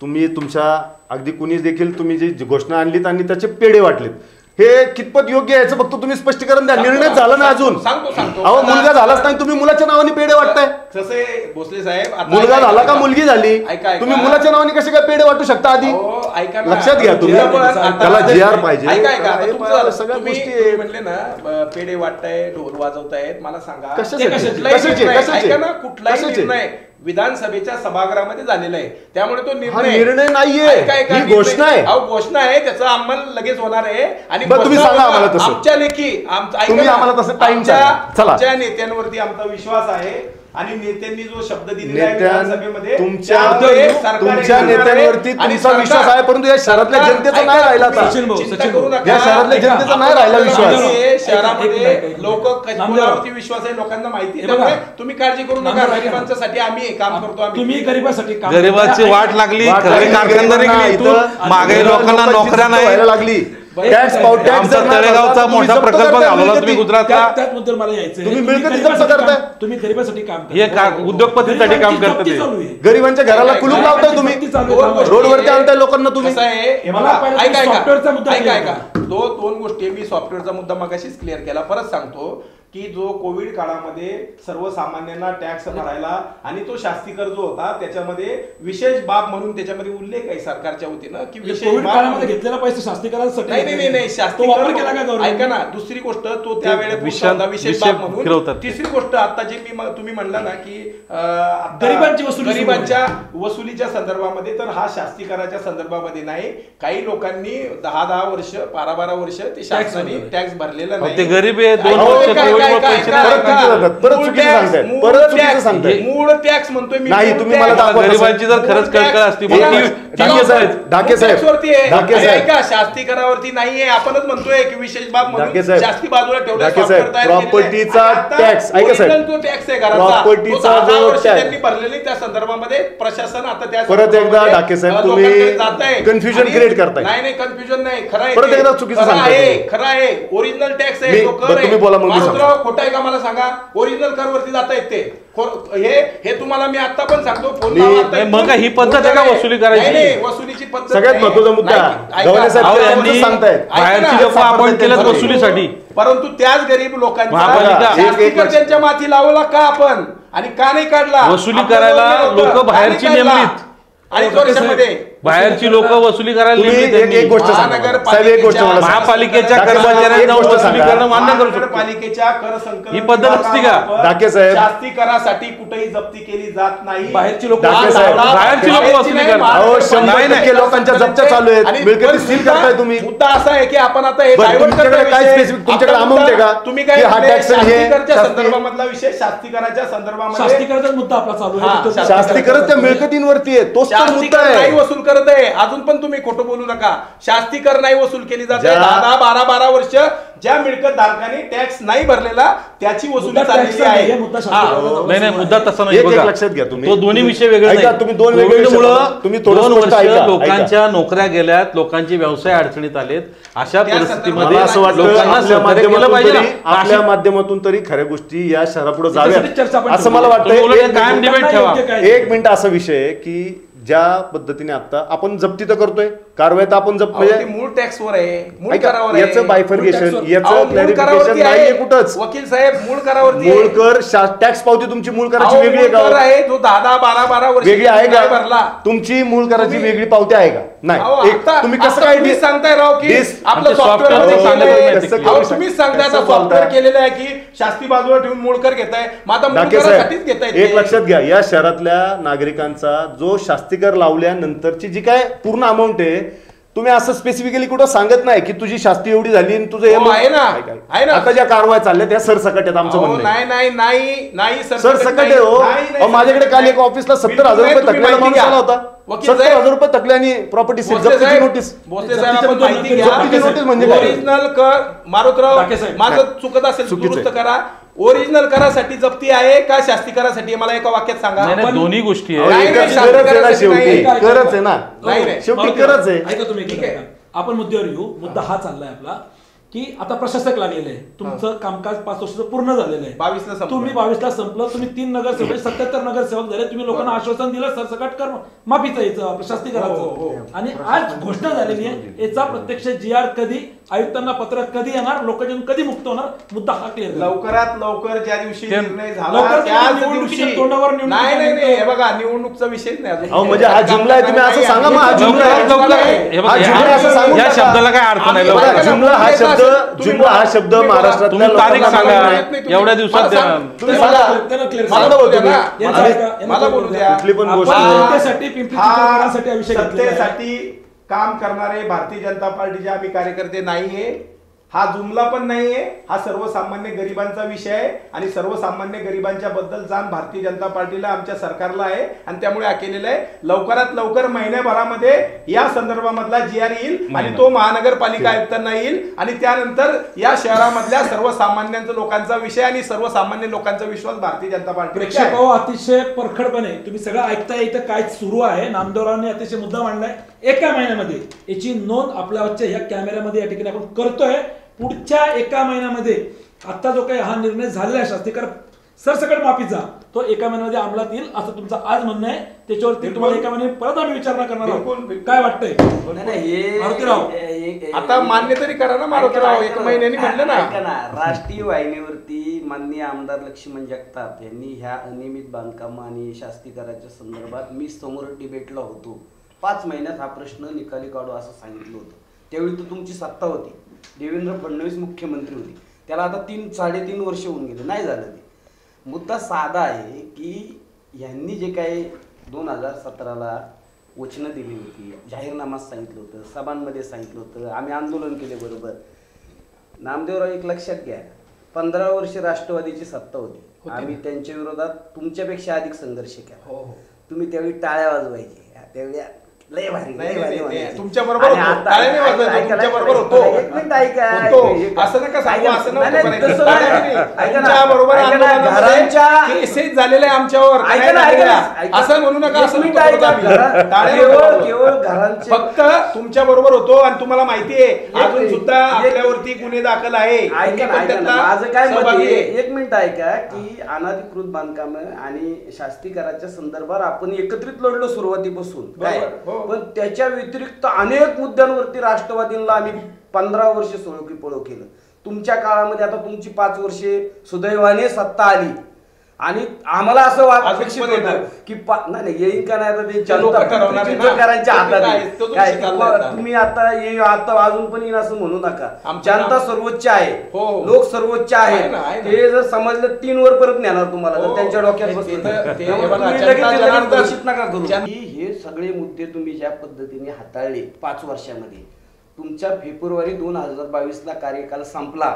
तुम्ही तुमच्या अगदी कुणी देखील तुम्ही जी घोषणा आणलीत आणि त्याचे पेढे वाटलेत, हे कितपत योग्य आहे याचं फक्त तुम्ही स्पष्टीकरण द्या. निर्णय झाला ना अजून. सांगतो अहो मुलगा झालाच नाही, तुम्ही मुलाच्या नावाने पेढे वाटताय. तसे भोसले साहेब आता मुलगा ऐका- झाला का ऐका. मुलगी झाली, ऐका. तुम्ही मुलाच्या नावाने कसे काय पेढे वाटू शकता आधी? अहो, ऐका ना. लक्षात घ्या तुम्ही. पण आता- त्याला GR पाहिजे. ऐका आता हे तुमचं- सगळ्या तुम्ही गोष्टी तुम्ही आहेत. म्हणले ना पेढे वाटताय, ढोल वाजवतायत, मला सांगा कशाचे? ते कुठलाही कशाचे? निर्णय- कशाचे? ऐका ना, कुठलाही कशाचे? निर्णय विधानसभेच्या सभागृहामध्ये झालेला आहे, त्यामुळे तो निर्णय नाहीये. ऐका- ऐका, ही निर्णय- घोषणा आहे. अहो, घोषणा आहे, त्याचा अंमल लगेच होणार आहे. आणि बरं, तुम्ही घोषणा सांगा होता, आम्हाला तसं. आमच्या लेखी ऐका तुम्ही ना, आम्हाला तसं time आमच्या- सांगा. चला. आमच्या नेत्यांवरती आमचा विश्वास आहे आणि नेत्यांनी जो शब्द दिलेला आहे नेत्यां- विधानसभेमध्ये तुमच्या त्यामुळे सरकार तुमच्या येणार आहे. नेत्यांवरती आणि तुमचा सरकार- विश्वास आहे, परंतु या शहरातल्या सरकार- जनतेचा ऐका, नाही राहिला तुम्ही आता. सचिन भाऊ, चिंता सचिन करू भाऊ. नका. या शहरातल्या ऐका, जनतेचा नाही राहिला विश्वास. आणि शहरामध्ये ऐका, ऐका, ऐका. लोक नामदेव. कोणावरती विश्वास आहे लोकांना माहिती आहे. हे बघा. त्यामुळे तुम्ही काळजी करू नका. नामदेव, ऐका. गरिबांच्यासाठी आम्ही हे काम करतो. आम्ही तुम्ही गरिबासाठी काम गरिबाची करताय. वाट लागली, वाट खरे लागली, कारखानदारी गरिबांना गेली, इथं इथून महागाई लोकांना लोकांची नोकऱ्या चिंता व्हायला नाही. लागली. बरं, टॅक्स पाव टॅक्स आमचा जर नाही तळेगावचा भरला, तुम्ही मोठा जप्त प्रकल्प करताय घालवला मिळकती. तुम्ही गुजरातला. त्याच मुद्द्यावर मला यायचंय. तुम्ही तुम्ही मिळकती गरिबासाठी जप्त करताय. काम- तुम्ही गरिबासाठी काम हे करताय. उद्योगपतींसाठी काम करतात गरिबांची ते. चालू आहे. गरिबांच्या घराला कुलूप लावताय तुम्ही. गरिबांची चालू आहे. गोष्टी रोडवरती आहे. आणताय लोकांना तुम्ही. कसं आहे हे मला बघा, पहिला ऐका- ऐका. सॉफ्टवेअरचा मुद्दा ऐका- clear ऐका. दोन गोष्टी मी सॉफ्टवेअरचा मुद्दा मगाशीच क्लिअर केला. परत सांगतो की जो कोविड काळामध्ये सर्वसामान्यांना टॅक्स भरायला आणि तो शास्ती कर जो होता त्याच्यामध्ये विशेष बाब म्हणून त्याच्यामध्ये उल्लेख आहे सरकारच्या वतीनं की विशेष कोविड बाब काळामध्ये म्हणून- घेतलेला पैसा शास्तीकरणासाठी नाही शास्ती तो वापर कर- केला का गौरव? ऐका ना, दुसरी गोष्ट तो त्यावेळेस विशेष बाब म्हणून. फिरवतात. तिसरी गोष्ट आता जे तुम्ही म्हणला ना की आता गरिबांची वसुली सुरू गरिबांच्या वसुलीच्या संदर्भामध्ये तर हा शास्तीकराच्या संदर्भामध्ये नाही. काही लोकांनी 10 वर्ष 12 वर्ष ते शासनाने टॅक्स भरलेला नाही. ते गरीब आहे, 2 ऐका- वर्ष ऐका- कोविडमुळे ऐका- पैसे ऐका- नाही. परत ऐका. चुकीचं सांगताय. परत मूळ चुकीचं टॅक्स- सांगताय. मूळ परत चुकीचं टॅक्स- सांगताय. मूळ टॅक्स म्हणतोय मी. नाही, मूळ तुम्ही टॅक्स- मला दाखवा तसं. गरिबांची जर खरंच कळकळ असती मग ती- ढाके साहेब, ढाके साहेब, टॅक्सवरती आहे. ढाके आणि साहेब. ऐका, शास्तीकरावरती नाहीये. आपणच म्हणतोय की विशेष बाब ढाके म्हणून साहेब, शास्ती बाजूला ठेवलं. ढाके साहेब, प्रॉपर्टीचा टॅक्स, ऐका साहेब. तो टॅक्स आहे घराचा. प्रॉपर्टीचा तो 10 जो वर्ष टॅक्स- त्यांनी भरलेली त्या संदर्भामध्ये प्रशासन आता त्या परत एकदा संदर्भामध्ये, ढाके साहेब, लोकांकडे तुम्ही जातंय. confusion आणि- create करताय. नाही कन्फ्युजन नाही. खरं आहे परत ते. एकदा चुकीचं खरं सांगताय आहे, तुम्ही. खरं आहे. ओरिजिनल टॅक्स आहे. मी- तो कर बरं, तुम्ही बोला, मग मी मारुतराव, सांगतो. खोटं आहे का मला सांगा. ओरिजिनल कर वरती जात आहेत ते. हे तुम्हाला मी आता पण सांगतो. फोन मी- लावा आता नाही, मग इथून. काय ही पद्धत आहे का वसुली करायची? नाही, वसुलीची पद्धत सगळ्यात नाही. महत्त्वाचा मुद्दा. नाही, ऐका. गव्हाणे साहेब, अहो, ते यांनी आम्हाला सांगतायत. बाहेरची ऐका ना, लोक अपॉइंट केलं परंतु- वसुलीसाठी. परंतु त्याच गरीब लोकांचा महापालिका. शास्तीकर त्यांच्या माथी लावला का आपण आणि का नाही काढला? वसुली आपलं करायला बोलणं होतं. लोकं का नाही बाहेरची काढला? नेमलीत. आणि हो, वर्षामध्ये बाहेरची लोक वसुली करायला तुम्ही नेमली एक त्यांनी. गोष्ट सांगा. साहेब, एक गोष्ट मला सांगा. महापालिकेच्या ढाके साहेब, कर्मचाऱ्यांना एक गोष्ट वसुली सांगा. करणं मान्य करू शकतो. महानगरपालिकेच्या कर संकलन ही पद्धत असती का? ढाके साहेब. शास्ती करासाठी कुठेही जप्ती केली जात नाही. बाहेरची लोक ढाके साहेब. बाहेरची लोकं वसुली नाही, करतात. अहो, महानगरपालिका 100% लोकांच्या जप्त्या चालू आहेत. आणि मिळकती पण सील मुद्दा- करताय तुम्ही. मुद्दा असा आहे की आपण आता हे बरं, divert तुमच्याकडे करतोय काय विषय. specific- तुमच्याकडे आपला amount आहे मुद्दा- का? तुम्ही काय की हा म्हणले? tax आणि हे शास्तीकरच्या शास्ती- संदर्भामधला विषय शास्तीकराच्या संदर्भामध्ये शास्तीकरणाचा मुद्दा आपला चालू हा, आहे. शास्तीकरण त्या मिळकतींवरती आहे. तोच तर मुद्दा शास्तीकर नाही आहे. वसूल करत आहे. अजून पण तुम्ही खोटं बोलू नका. शास्तीकर नाही वसूल केली जाते. ज्या- 10-12 वर्ष ज्या मिळकत धारकांनी टॅक्स नाही भरलेला त्याची वसुली मुद्दा चाललेली tax चा नाही, आहे. मुद्दा हा. शास्तीकरणाचा नाही मुद्दा तसा नाही एक बघा. लक्षात घ्या तुम्ही. तो दोन्ही विषय वेगळे ऐका, नाही. तुम्ही दोन वेगळे विषय कोविडमुळं बोला. तुम्ही थोडं 2 स्पष्ट वर्ष ऐका. लोकांच्या नोकऱ्या गेल्यात, लोकांचे व्यवसाय अडचणीत आलेत. अशा त्या परिस्थितीमध्ये मला असं वाटतं लोकांना आपल्या सहकार्य केलं माध्यमातून पाहिजे तरी ना. आपल्या माध्यमातून तरी खऱ्या गोष्टी या शहरापुढे त्याच्यासाठी चर्चा जाव्यात आपण असं मला करू. तुम्ही उलट वाटतं. कायम डिबेट ठेवा. एक मिनिट असा विषय आहे की ज्या पद्धतीने आता आपण जप्ती तर करतोय, कारवाई तर आपण अहो, ते म्हणजे मूळ टॅक्सवर आहे. मूळ ऐका, करावर आहे. याचं बायफर्गेशन, मूळ याचं अहो, मूळ क्लॅरिफिकेशन करावरती नाहीये आहे. कुठंच. वकील साहेब मूळ करावरती मूळ आहे. कर टॅक्स पावती तुमची मूळ कराची अहो, वेगळी आहे मूळ कर का? आहे जो 10-12 वर्ष वेगळी आहे नाही का? भरला. तुमची मूळ कराची तुम्ही- वेगळी पावती आहे का? अहो, नाही. एक आता- तुम्ही कसं आता काय तुम्हीच सांगताय राव की dis- आपलं आमचे सॉफ्टवेअर software मध्ये कसं केलंय. कसं अहो, कसं तुम्हीच सांगताय आता कसं सॉफ्टवेअर बोलताय? केलेलं आहे की शास्ती बाजूला ठेवून मूळकर घेताय. मग आता ढाके मूळकरासाठीच घेताय साहेब, एक लक्षात घ्या, या शहरातल्या नागरिकांचा जो शास्तीकर लावल्यानंतरची जी काय पूर्ण अमाऊंट आहे तुम्ही असं स्पेसिफिकली कुठं सांगत नाही की तुझी शास्ती एवढी झाली आणि तुझं हे हो, आहे ना. काय? आहे ना. आता ज्या कारवाया चालल्या त्या सरसकट आहेत आमचं अहो, म्हणणं आहे. नाही सरसकट आहे हो. अहो, माझ्याकडे काल एक ऑफिसला 70,000 रुपये थकलेला माणूस आला होता. 70,000 रुपये थकले आणि प्रॉपर्टी जप्तीची नोटीस. भोसले साहेब आपण माहिती घ्या. जप्तीची नोटीस म्हणजे काय? ओरिजिनल कर मारुतराव, डाके साहेब. माझं चुकत असेल चुकीचं आहे. दुरुस्त करा. ओरिजिनल करासाठी जप्ती आहे का शास्ती करासाठी आहे? मला एका वाक्यात सांगा. नाही, दोन्ही गोष्टी अहो, आहे. नाही, एकाची शास्ती गरज आहे ना करायसाठी शेवटी. नाही. गरज आहे ना. नाही. शेवटी गरज आहे. ऐका तुम्ही ठीक आहे. आपण मुद्द्यावर येऊ. मुद्दा हा चाललाय आपला की आता प्रशासक लागलेले आहे. तुमचं कामकाज 5 वर्षाचं पूर्ण झालेलं आहे. 22 ला संपलं. तुम्ही 22 संपलं. तुम्ही 3 नगरसेवक 77 नगरसेवक झाले. तुम्ही लोकांना आश्वासन दिलं सरसकट कर माफीचं याचं शास्ती हो, करायचं आणि आज घोषणा झालेली आहे. याचा प्रत्यक्ष GR कधी, आयुक्तांना पत्र कधी येणार, लोकांतून कधी मुक्त होणार, मुद्दा हा क्लिअर. लवकरात लवकर ज्या दिवशी ते- निर्णय झाला लवकर त्याच निवडणुकीच्या दिवशी तोंडावर निवडणूक नाही हे बघा निवडणूकचा विषयच नाही अजून. अहो, म्हणजे हा जुमला आहे, तुम्ही असं सांगा मग हा जुमला आहे. हे बघा, हा जुमला असं सांगू या नका. शब्दाला काय अर्थ नाही. आम्ही- लवकर. जुमला हा शब्द महाराष्ट्रातल्या तुम्ही तारीख लोकांना सांगा. माहित नाही. एवढ्या दिवसात द्या. तुम्ही सांगा. त्यांना clear मला सांगा. बोलतो मी. यांचं आणि- ऐका, यांना मला बोलू बोलू द्या. द्या. कुठली पण आपण गोष्ट सत्तेसाठी पिंपरी चिंचवडकरांसाठी हा विषय घेतलेला आहे. सत्तेसाठी काम करणारे भारतीय जनता पार्टीचे आम्ही कार्यकर्ते नाहीये. हा जुमला पण नाहीये. हा सर्वसामान्य गरिबांचा विषय आहे आणि सर्वसामान्य गरिबांच्या बद्दल जाण भारतीय जनता पार्टीला आमच्या सरकारला आहे आणि त्यामुळे हा केलेला आहे. लवकरात लवकर महिन्याभरामध्ये या संदर्भामधला GR येईल आणि तो महानगरपालिका आयुक्तांना येईल आणि त्यानंतर या शहरामधल्या सर्वसामान्यांचा लोकांचा विषय आणि सर्वसामान्य लोकांचा विश्वास भारतीय जनता पार्टी प्रेक्षक अतिशय परखडपणे तुम्ही सगळं ऐकताय. इथं काय सुरू आहे. नामदेवरावांनी अतिशय मुद्दा मांडलाय. एका महिन्यामध्ये याची नोंद आपल्या वरच्या या कॅमेऱ्यामध्ये या ठिकाणी आपण करतोय. पुढच्या एका महिन्यामध्ये आता जो काही हा निर्णय झालेला आहे शास्तीकर सरसकट माफीचा तो एका महिन्यामध्ये अंमलात येईल असं तुमचं आज म्हणणं आहे. त्याच्यावरती तुम्हाला एका महिन्यात परत आम्ही विचारणा करणार आहोत. काय वाटतंय मारुतीराव? आता मान्य तरी करा ना मारुतीराव. एक महिन्याने म्हटलं ना. ऐका ना, राष्ट्रीय वाहिनीवरती माननीय आमदार लक्ष्मण जगताप यांनी ह्या अनियमित बांधकाम आणि शास्तीकराच्या संदर्भात मी समोर डिबेटला होतो. 5 महिन्यात हा प्रश्न निकाली काढू असं सांगितलं होतं. त्यावेळी तर तुमची सत्ता होती. देवेंद्र फडणवीस मुख्यमंत्री होते. त्याला आता 3-3.5 वर्ष होऊन गेले, नाही झालं ते. मुद्दा साधा आहे की यांनी जे काही 2017ला वचनं दिली होती, जाहीरनामात सांगितलं होतं, सभांमध्ये सांगितलं होतं, आम्ही आंदोलन केले बरोबर. नामदेवराव एक लक्षात घ्या, 15 वर्ष राष्ट्रवादीची सत्ता होती. आम्ही त्यांच्या विरोधात तुमच्यापेक्षा अधिक संघर्ष केला. तुम्ही त्यावेळी टाळ्या वाजवायचे. त्यावेळी लय भारी तुमच्या बरोबर होतो. तुमच्या बरोबर होतो. एक मिनिट ऐका. असं नका सांगू. असं नाही, नव्हतं नाही, करायचं. तसं नाही. ऐका ना. तुमच्या बरोबर ऐका ना, घरांच्या केसेस झालेले आमच्यावर ऐका ना, ऐका ना, ऐका. असं म्हणू नका. एक असं मिनिट नका ऐका. करू आम्ही. टाळ्या केवळ नका वाजवू. केवळ घरांचे फक्त तुमच्या बरोबर होतो आणि तुम्हाला माहितीये अजून सुद्धा आपल्यावरती गुन्हे दाखल आहे. ऐका ना, ऐका ना. माझं काय मत आहे, एक मिनिट ऐका की अनधिकृत बांधकाम आणि शास्तीकराच्या संदर्भात आपण एकत्रित लढलो सुरुवातीपासून काय, हो. पण त्याच्या व्यतिरिक्त अनेक मुद्द्यांवरती राष्ट्रवादीला आम्ही 15 वर्ष सोळकी पळो केलं. तुमच्या काळामध्ये आता तुमची 5 वर्षे सुदैवाने सत्ता आली आणि आम्हाला असं अपेक्षित होतं की नाही येईन का नाही आता ते जनताच्या हातात आहे. काय तुम्ही आता अजून पण येईन असं म्हणू नका. जनता सर्वोच्च आहे, लोक सर्वोच्च आहे. ते जर समजलं 3 वर परत नेणार तुम्हाला जर त्यांच्या डोक्यात घोषित नका करू. हे सगळे मुद्दे तुम्ही ज्या पद्धतीने हाताळले 5 वर्षामध्ये, तुमच्या फेब्रुवारी 2022ला कार्यकाल संपला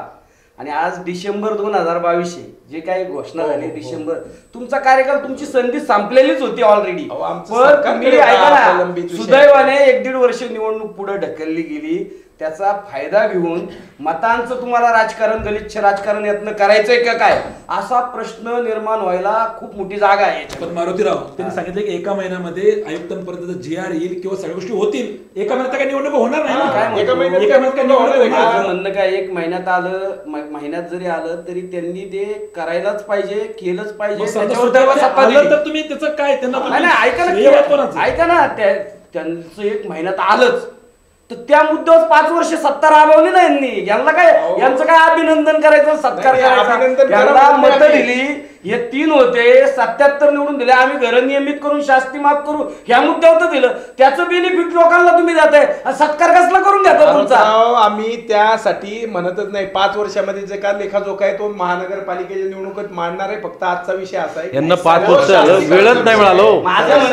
आणि आज डिसेंबर 2022 जे काही घोषणा झाली डिसेंबर, तुमचा कार्यकाल तुमची संधी संपलेलीच होती ऑलरेडी. पण तुम्ही ऐका ना, सुदैवाने 1-1.5 वर्ष निवडणूक पुढे ढकलली गेली. त्याचा फायदा घेऊन मतांचं तुम्हाला राजकारण, गलिच्छ राजकारण यातनं करायचंय का काय असा प्रश्न निर्माण व्हायला खूप मोठी जागा आहे. पण मारुतीराव त्यांनी सांगितलं की एका महिन्यामध्ये आयुक्तांपर्यंत GR येईल किंवा सगळ्या गोष्टी होतील. एका महिन्यात काय निवडणूक होणार नाही ना. काय एका महिन्यात काय निवडणूक होणार? म्हणणं काय, 1 महिन्यात आलं, महिन्यात जरी आलं तरी त्यांनी ते करायलाच पाहिजे, केलंच पाहिजे. आलं तर तुम्ही त्याचं काय त्यांना ऐका ना, त्यांचं 1 महिन्यात आलंच तर त्या मुद्द्यावर 5 वर्ष सत्ता राबवली ना यांनी. यांना काय, यांचं काय अभिनंदन करायचं, सत्कार करायचा, यांना मतं दिली, हे 3 होते, 77 निवडून दिले, आम्ही घर नियमित करून शास्ती माफ करू ह्या मुद्द्यावर तर दिलं, त्याचं बेनिफिट लोकांना तुम्ही देताय, सत्कार कसला करून घेता तुमचा? आम्ही त्यासाठी म्हणतच नाही. 5 वर्षामध्ये जे काय लेखाजोखा आहे तो महानगरपालिकेच्या निवडणुकीत मांडणार आहे. फक्त आजचा विषय असा आहे यांना 5 वर्ष वेळच नाही मिळालो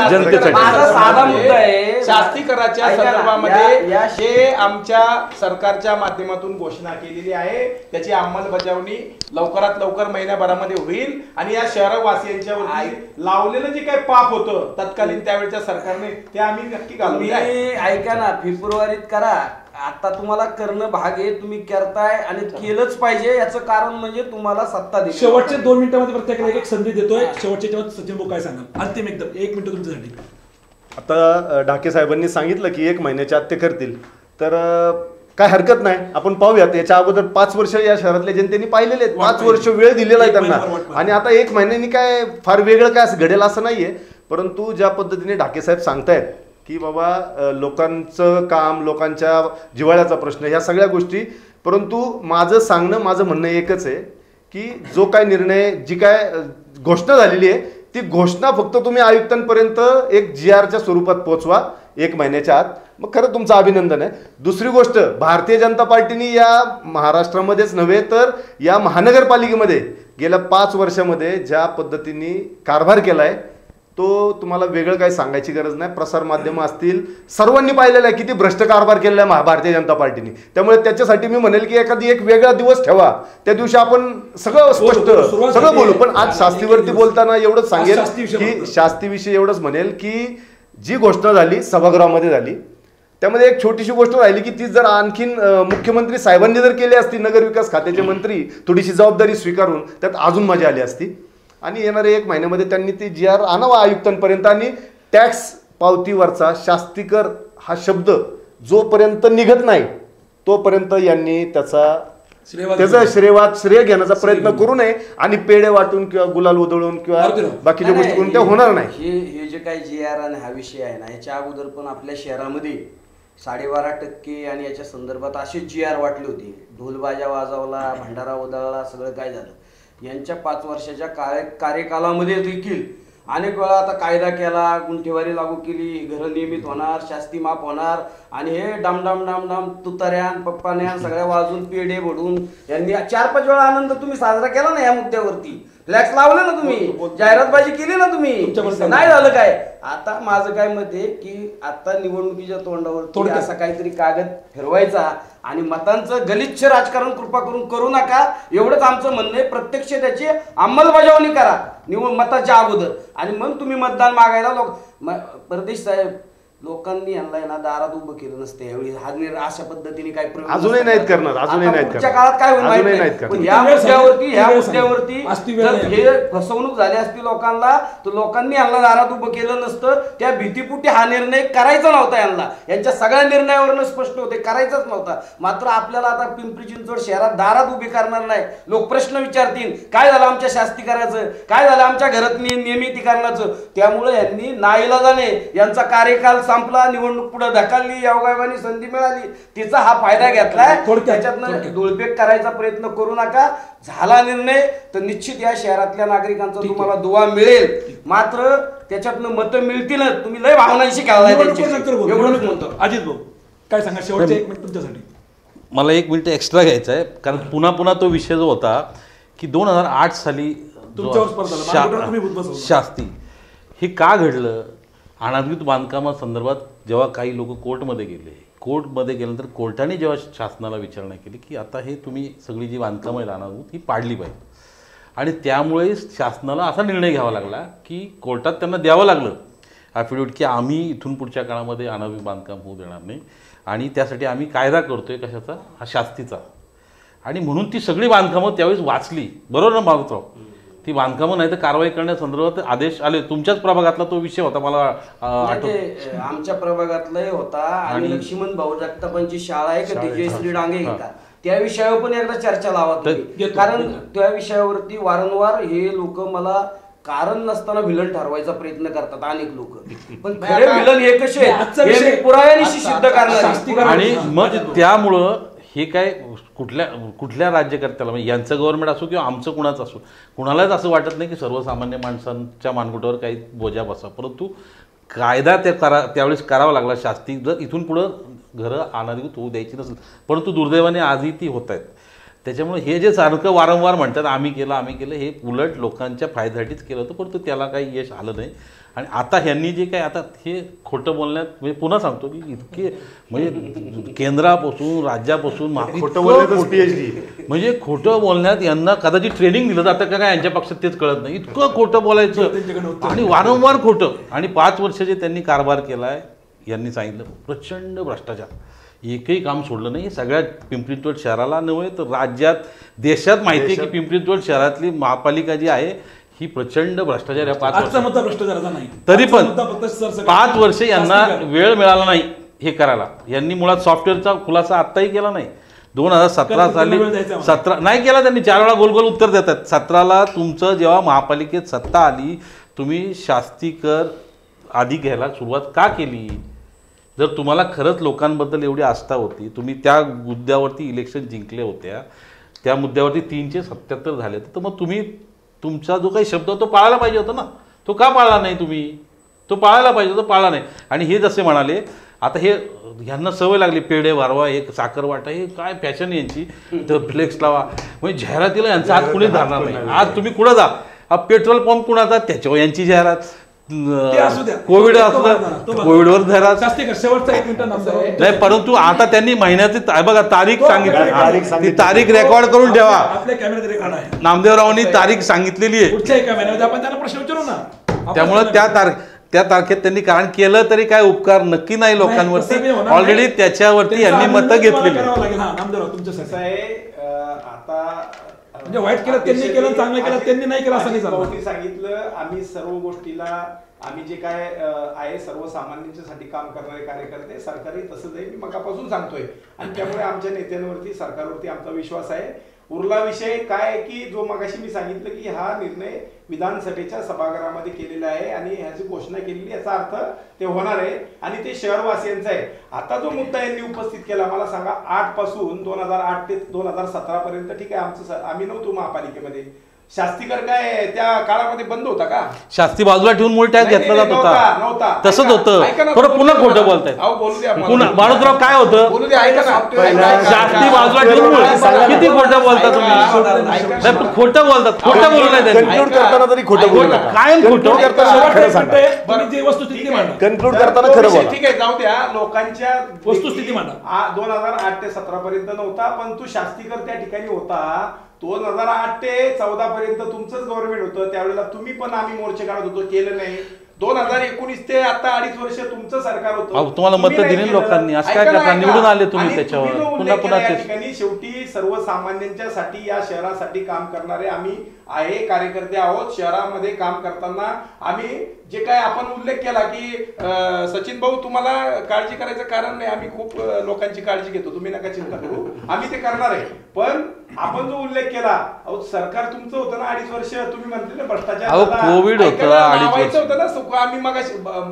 जनतेसाठी. माझा साधा मुद्दा आहे, शास्ती कराच्या संदर्भामध्ये जे आमच्या सरकारच्या माध्यमातून घोषणा केलेली आहे त्याची अंमलबजावणी लवकरात लवकर महिन्याभरामध्ये होईल आणि या शहरवासियांच्या वरती लावलेलं जे काही पाप होतं तत्कालीन त्यावेळच्या सरकारने ते आम्ही नक्की घालून. ऐका ना, फेब्रुवारीत करा, आता तुम्हाला करणं भाग आहे, तुम्ही करताय आणि केलंच पाहिजे. याचं कारण म्हणजे तुम्हाला सत्ता दिली. शेवटच्या 2 मिनिटांमध्ये प्रत्येकाला एक संधी देतोय. शेवटच्या जेव्हा सचिन भाऊ काय सांगा अंतिम एकदम 1 मिनिट तुमच्यासाठी. आता ढाके साहेबांनी सांगितलं की 1 महिन्याच्या आत ते करतील, तर काय हरकत नाही, आपण पाहूयात. याच्या अगोदर 5 वर्ष या शहरातल्या जनतेने पाहिलेले आहेत, 5 वर्ष वेळ दिलेला आहे त्यांना, आणि आता 1 महिन्यानी काय फार वेगळं काय घडेल असं नाहीये. परंतु ज्या पद्धतीने ढाके साहेब सांगतायत की बाबा लोकांचं काम, लोकांच्या जिव्हाळ्याचा प्रश्न, ह्या सगळ्या गोष्टी, परंतु माझं म्हणणं एकच आहे की जो काय निर्णय, जी काय घोषणा झालेली आहे ती घोषणा फक्त तुम्ही आयुक्तांपर्यंत एक GRच्या स्वरूपात पोहोचवा 1 महिन्याच्या आत, मग खरं तुमचं अभिनंदन आहे. दुसरी गोष्ट, भारतीय जनता पार्टीने या महाराष्ट्रामध्येच नव्हे तर या महानगरपालिकेमध्ये गेल्या 5 वर्षामध्ये ज्या पद्धतीने कारभार केलाय तो तुम्हाला वेगळं काही सांगायची गरज नाही. प्रसार माध्यम असतील, सर्वांनी पाहिलेलं आहे किती भ्रष्ट कारभार केलेला आहे भारतीय जनता पार्टीने. त्यामुळे त्याच्यासाठी मी म्हणेल की एखादी एक वेगळा दिवस ठेवा, त्या दिवशी आपण सगळं स्पष्ट सगळं बोलू. पण आज शास्तीवरती बोलताना एवढंच सांगेल की शास्तीविषयी एवढंच म्हणेल की जी घोषणा झाली सभागृहामध्ये झाली त्यामध्ये एक छोटीशी गोष्ट राहिली की ती जर आणखीन मुख्यमंत्री साहेबांनी जर केली असती, नगरविकास खात्याचे मंत्री थोडीशी जबाबदारी स्वीकारून, त्यात अजून मजा आली असती. आणि येणाऱ्या 1 महिन्यामध्ये त्यांनी ती GR आणावा आयुक्तांपर्यंत, आणि टॅक्स पावतीवरचा शास्तीकर हा शब्द जोपर्यंत निघत नाही तोपर्यंत यांनी त्याचा श्रेय घेण्याचा प्रयत्न करू नये, आणि पेढे वाटून किंवा गुलाल उधळून किंवा बाकीच्या गोष्टी करून ते होणार नाही. हे जे काही GR आणि हा विषय आहे ना, याच्या अगोदर पण आपल्या शहरामध्ये 12.5% आणि याच्या संदर्भात असे GR वाटले होते. ढोलबाजा वाजवला, भंडारा उधळला, सगळं काय झालं. यांच्या 5 वर्षाच्या कार्यकालामध्ये देखील अनेक वेळा आता कायदा केला, गुंठेवारी लागू केली, घरं नियमित होणार, शास्ती माफ होणार, आणि हे डामडाम डामडाम तुताऱ्यान पप्पान्यान सगळ्या वाजून पेढे भडून यांनी 4-5 वेळा आनंद तुम्ही साजरा केला ना या मुद्द्यावरती. फ्लॅक्स लावले ना तुम्ही, जाहिरातबाजी केली ना तुम्ही, नाही झालं काय. आता माझं काय मत आहे की आता निवडणुकीच्या तोंडावर असा काहीतरी कागद फिरवायचा आणि मतांचं गलिच्छ राजकारण कृपा करून करू नका, एवढंच आमचं म्हणणं आहे. प्रत्यक्ष त्याची अंमलबजावणी करा मताच्या अगोदर, आणि मग तुम्ही मतदान मागायला परदेश साहेब लोकांनी यांना ना दारात उभं केलं नसते यावेळी. अशा पद्धतीने काय अजूनही नाहीत करणार, अजूनही नाहीत पुढच्या काळात काय होईल, पण या मुद्द्यावरती हे फसवणूक झाली असती लोकांना, तर लोकांनी यांना दारात उभं केलं नसतं. त्या भीतीपुटी हा निर्णय करायचा नव्हता यांना, यांच्या सगळ्या निर्णयावरनं स्पष्ट होते, करायचाच नव्हता. मात्र आपल्याला आता पिंपरी चिंचवड शहरात दारात उभे करणार नाही. लोक प्रश्न विचारतील, काय झालं आमच्या शास्तीकराचं, काय झालं आमच्या घरात नियमितीकरणाचं. त्यामुळे यांनी नाईलाजाने यांचा कार्यकाल संपला, निवडणूक पुढे ढकलली, योगायोगाने संधी मिळाली, तिचा हा फायदा घेतलाय. त्याच्यातनं धुळपेक करायचा प्रयत्न करू नका. झाला निर्णय तर निश्चित या शहरातल्या नागरिकांचा तुम्हाला दुवा मिळेल, मात्र त्याच्यातनं मतं मिळतीलच. तुम्ही लय भावनांशी खेळलाय. एवढंच म्हणतो. अजित भाऊ काय सांगा शेवटचे 1 मिनिट तुमच्यासाठी. मला 1 मिनिट एक्स्ट्रा घ्यायचं आहे, कारण पुन्हा तो विषय जो होता की 2008 साली शास्ती, हे का घडलं. अनाधिकृत बांधकामासंदर्भात जेव्हा काही लोक कोर्टमध्ये गेल्यानंतर कोर्टाने जेव्हा शासनाला विचारणा केली की आता हे तुम्ही सगळी जी बांधकामं आहेत अनाधिकृत ही पाडली पाहिजे, आणि त्यामुळे शासनाला असा निर्णय घ्यावा लागला की कोर्टात त्यांना द्यावं लागलं ॲफिडेविट की आम्ही इथून पुढच्या काळामध्ये अनाधिकृत बांधकाम होऊ देणार नाही, आणि त्यासाठी आम्ही कायदा करतोय कशाचा, हा शास्तीचा. आणि म्हणून ती सगळी बांधकामं त्यावेळेस वाचली. बरोबर ना मारुतराव, ती बांधकामं नाही तर कारवाई करण्यासंदर्भात आदेश आले. तुमच्याच प्रभागातला तो विषय होता मला आठवतं, आमच्या प्रभागातलाही होता. आणि लक्ष्मण भाऊ जगतापांची शाळा आहे का ती जयश्री डांगे का, त्या विषयावर पण एकदा चर्चा लावा तुम्ही. कारण त्या विषयावरती वारंवार हे लोक मला कारण नसताना विलन ठरवायचा प्रयत्न करतात अनेक लोक, पण खरे विलन हे कसे पुराव्यानिशी सिद्ध करणार. आणि मग त्यामुळं हे काय कुठल्या राज्यकर्त्याला म्हणजे यांचं गव्हर्नमेंट असो किंवा आमचं कुणाचं असो कुणालाच असं वाटत नाही की सर्वसामान्य माणसांच्या मानगुटावर काही बोजा बसा, परंतु कायदा त्यावेळेस करावा लागला शास्ती, जर इथून पुढं घरं अनाधिकृत होऊ द्यायची नसेल, परंतु दुर्दैवाने आजही ती होत आहेत. त्याच्यामुळे हे जे सारखं वारंवार म्हणतात आम्ही केलं हे उलट लोकांच्या फायद्यासाठीच केलं होतं, परंतु त्याला काही यश आलं नाही. आणि आता ह्यांनी जे काय आता हे खोटं बोलण्यात म्हणजे पुन्हा सांगतो की इतके म्हणजे केंद्रापासून राज्यापासून म्हणजे खोटं बोलण्यात यांना कदाचित ट्रेनिंग दिलं जातं का काय यांच्या पक्षात तेच कळत नाही. इतकं खोटं बोलायचं आणि वारंवार खोटं. आणि 5 वर्ष जे त्यांनी कारभार केला आहे यांनी सांगितलं प्रचंड भ्रष्टाचार, एकही काम सोडलं नाही. सगळ्या पिंपरी चिंचवड शहराला नव्हे तर राज्यात देशात माहिती आहे की पिंपरी चिंचवड शहरातली महापालिका जी आहे ही प्रचंड भ्रष्टाचार. 5 मुद्दा भ्रष्टाचाराचा नाही, तरी पण 5 वर्ष यांना वेळ मिळाला नाही हे करायला. यांनी मुळात सॉफ्टवेअरचा खुलासा आत्ताही केला नाही. 2017 साली 17 नाही केला त्यांनी, 4 वेळा गोल उत्तर देतात. 17ला तुमचं जेव्हा महापालिकेत सत्ता आली तुम्ही शास्ती कर आधी घ्यायला सुरुवात का केली? जर तुम्हाला खरंच लोकांबद्दल एवढी आस्था होती, तुम्ही त्या मुद्द्यावरती इलेक्शन जिंकले होत्या, त्या मुद्द्यावरती 377 झाले, तर मग तुम्ही तुमचा जो काही शब्द तो पाळायला पाहिजे होता ना. तो का पाळला नाही तुम्ही? तो पाळायला पाहिजे होता, पाळला नाही. आणि हे जसे म्हणाले आता हे ह्यांना सवय लागली पेढे वारवा एक साखर वाटा हे काय फॅशन यांची, तर फ्लेक्स लावा म्हणजे जाहिरातीला यांचा हात कुणीच धरणार नाही. आज तुम्ही कुठं जा पेट्रोल पंप कुणाचा त्याच्यावर यांची जाहिरात, कोविड असलं कोविडवर जाहिरात नाही. परंतु आता त्यांनी महिन्याची बघा तारीख सांगितली, ती तारीख रेकॉर्ड करून ठेवा. नामदेवरावांनी तारीख सांगितलेली आहे, त्यामुळे त्या तारखेत त्यांनी कारण केलं तरी काय उपकार नक्की नाही लोकांवरती. ऑलरेडी त्याच्यावरती यांनी मतं घेतलेली. म्हणजे वाईट केलं त्यांनी केलं, चांगलं केलं त्यांनी नाही केलं असं नाही सांगितलं. आम्ही सर्व गोष्टीला आम्ही जे काय आहे सर्वसामान्यांच्यासाठी काम करणारे कार्यकर्ते सरकारी तसंच आहे मी मगापासून सांगतोय. आणि त्यामुळे आमच्या नेत्यांवरती सरकारवरती आमचा विश्वास आहे. उरला विषय काय की जो मगाशी मी सांगितलं की हा निर्णय विधानसभेच्या सभागृहामध्ये केलेला आहे आणि ह्याची घोषणा केलेली, याचा अर्थ ते होणार आहे आणि ते शहरवासियांचा आहे. आता जो मुद्दा यांनी उपस्थित केला मला सांगा 8 पासून 2008 ते 2017 पर्यंत ठीक आहे आम्ही नव्हतो महापालिकेमध्ये, शास्तीकर काय त्या काळामध्ये बंद होता का? शास्ती बाजूला ठेवून मूळ टॅक्स घेतला जात होता, तसंच होतं. पुन्हा खोटं बोलतायत. मारुतराव काय होतं शास्ती बाजूला ठेवून किती खोटं बोलता तुम्ही? खोटं बोलतात, खोटं बोलू नाही कन्क्लूड करताना तरी खोटं बोलतात, कायम खोटं कन्क्लूड करताना खरं बोला. ठीक आहे जाऊ द्या, लोकांच्या वस्तुस्थिती मांडा. 2008 ते 17 पर्यंत नव्हता, परंतु शास्तीकर त्या ठिकाणी होता. 2008 ते 14 पर्यंत तुमचंच गव्हर्नमेंट होतं, त्यावेळेला तुम्ही पण आम्ही मोर्चे काढत होतो, केलं नाही. 2019 ते आता 2.5 वर्ष तुमचं सरकार होतं, तुम्हाला मत दिली लोकांनी, असं काय करता? निवडून आले तुम्ही त्याच्यावर पुन्हा ठिकाणी. शेवटी सर्वसामान्यांच्यासाठी या शहरासाठी काम करणारे आम्ही आहे कार्यकर्ते आहोत. शहरामध्ये काम करताना आम्ही जे काय आपण उल्लेख केला की सचिन भाऊ तुम्हाला काळजी करायचं कारण नाही, आम्ही खूप लोकांची काळजी घेतो, तुम्ही नका चिंता करू, आम्ही ते करणार आहे. पण आपण जो उल्लेख केला सरकार तुमचं होतं ना 2.5 वर्ष, तुम्ही म्हणले ना भ्रष्टाचार कोविड होतं 2.5 वर्ष होतं ना. आम्ही मग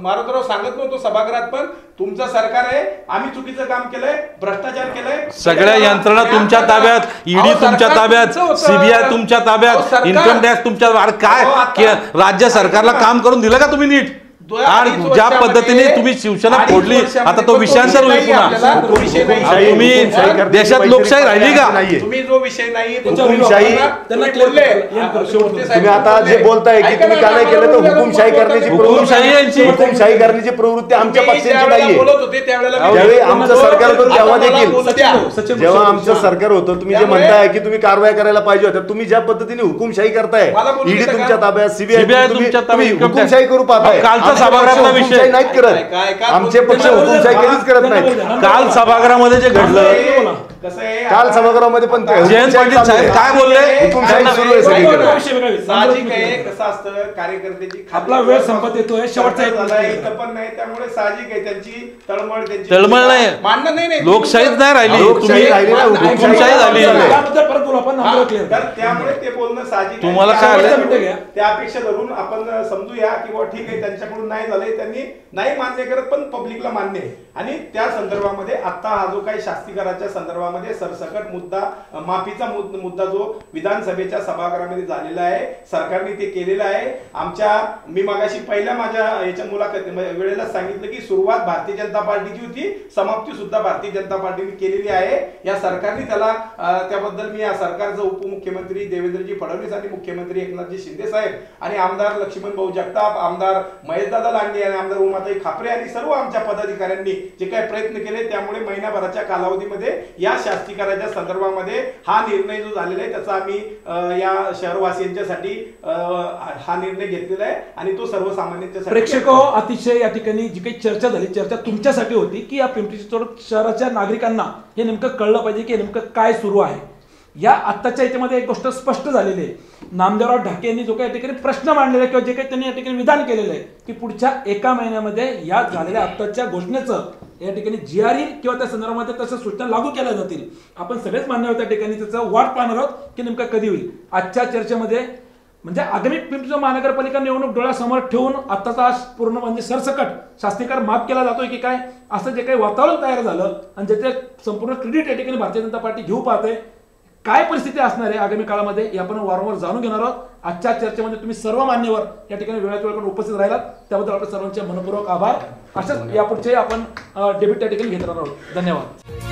मारुतराव सांगत नव्हतो सभागृहात, पण तुमचं सरकार आहे, आम्ही चुकीचं काम केलंय, भ्रष्टाचार केलंय, सगळ्या यंत्रणा तुमच्या ताब्यात, ईडी तुमच्या ताब्यात, सीबीआय तुमच्या ताब्यात, इन्कम टॅक्स तुमच्या. काय राज्य सरकारला काम करून दिलं का तुम्ही नीट? आणि ज्या पद्धतीने तुम्ही शिवसेना फोडली आता तो विषयांतर होईल पुन्हा. तुम्ही देशात लोकशाही राहिली का? तुम्ही जो विषय नाही हुकुमशाही तुम्ही आता जे बोलताय की तुम्ही का नाही केलं, तर हुकुमशाही करण्याची प्रवृत्ती आमच्या पक्षाची नाहीये. ज्यावेळी आमचं सरकार होतं तेव्हा देखील, जेव्हा आमचं सरकार होतं तुम्ही जे म्हणताय की तुम्ही कारवाई करायला पाहिजे होत्या, तुम्ही ज्या पद्धतीने हुकुमशाही करताय, ईडी तुमच्या ताब्यात, सीबीआय तुमच्या ताब्यात, हुकुमशाही करू पाहताय. सभागृहातला विषय नाहीत करत, आमचे पक्ष हुकुमशाही कधीच करत नाहीत. काल सभागृहामध्ये जे घडलं, काल सभागृहामध्ये पण जयंत पाटील साहेब काय बोलले? हुकुमशाही सुरू आहे सगळीकडे. साहजिक आहे, कसं असतं कार्यकर्त्याची आपला वेळ संपत येतोय, शेवटचा एक पण नाही, त्यामुळे साहजिक आहे त्यांची तळमळ नाही, मानणं नाही, लोकशाहीच नाही राहिली, तुम्ही हुकुमशाही झाली. आपण हा, नंबर क्लिअर तर त्यामुळे ते बोलणं साहजिक आहे. तुम्हाला काय त्यामुळे आलं? मिनिटं घ्या. त्या अपेक्षा धरून आपण समजूया की बुवा ठीक आहे त्यांच्याकडून नाही झालंय, त्यांनी नाही मान्य करत पण पब्लिकला मान्य आहे. आणि त्या संदर्भामध्ये आता हा जो काही शास्तीकराच्या संदर्भामध्ये सरसकट मुद्दा माफीचा मुद्दा जो विधानसभेच्या सभागृहामध्ये झालेला आहे, सरकारने ते केलेलं आहे. मी मागाशी पहिल्या माझ्या याच्या मुलाखती वेळेला सांगितलं की सुरुवात भारतीय जनता पार्टीची होती, समाप्ती सुद्धा भारतीय जनता पार्टीने केलेली आहे. या सरकारने त्याबद्दल मी या सरकारचं उपमुख्यमंत्री देवेंद्रजी फडणवीस आणि मुख्यमंत्री एकनाथजी शिंदे साहेब आणि आमदार लक्ष्मण भाऊ जगताप, आमदार महेशदादा लांडे आणि आमदार उमाताई खापरे आणि सर्व आमच्या पदाधिकाऱ्यांनी जे काही प्रयत्न केले त्यामुळे महिनाभराच्या कालावधीमध्ये या शास्तीकराच्या संदर्भामध्ये हा निर्णय जो झालेला आहे त्याचा आम्ही या शहरवासियांच्यासाठी हा निर्णय घेतलेला आहे आणि तो सर्वसामान्यांच्यासाठी. प्रेक्षक अतिशय या ठिकाणी जी काही चर्चा झाली, चर्चा तुमच्यासाठी होती की या पिंपरी चिंचवड शहराच्या नागरिकांना हे नेमकं कळलं पाहिजे की नेमकं काय सुरू आहे. या आत्ताच्या याच्यामध्ये एक गोष्ट स्पष्ट झालेली आहे. नामदेवराव ढाके यांनी जो काही या ठिकाणी प्रश्न मांडलेला किंवा जे काही त्यांनी या ठिकाणी विधान केलेलं आहे की पुढच्या 1 महिन्यामध्ये या झालेल्या आत्ताच्या घोषणेचं या ठिकाणी GRE किंवा त्या संदर्भामध्ये तशा सूचना लागू केल्या जातील. आपण सगळेच मान्य आहोत त्या ठिकाणी, त्याचं वाट पाहणार आहोत की नेमकं कधी होईल. आजच्या चर्चेमध्ये म्हणजे आगामी पिंपरी चिंचवड महानगरपालिका निवडणूक डोळ्यासमोर ठेवून आत्ताचा पूर्ण म्हणजे सरसकट शास्तीकर माफ केला जातोय की काय, असं जे काही वातावरण तयार झालं आणि ज्याचे संपूर्ण क्रेडिट या ठिकाणी भारतीय जनता पार्टी घेऊ पाहते, काय परिस्थिती असणार आहे आगामी काळामध्ये हे आपण वारंवार जाणून घेणार आहोत. आजच्या चर्चेमध्ये तुम्ही सर्व मान्यवर या ठिकाणी वेळात वेळ उपस्थित राहिलात त्याबद्दल आपल्या सर्वांचे मनपूर्वक आभार. अशाच यापुढचे आपण डेब्यूट त्या ठिकाणी घेत राहणार आहोत. धन्यवाद.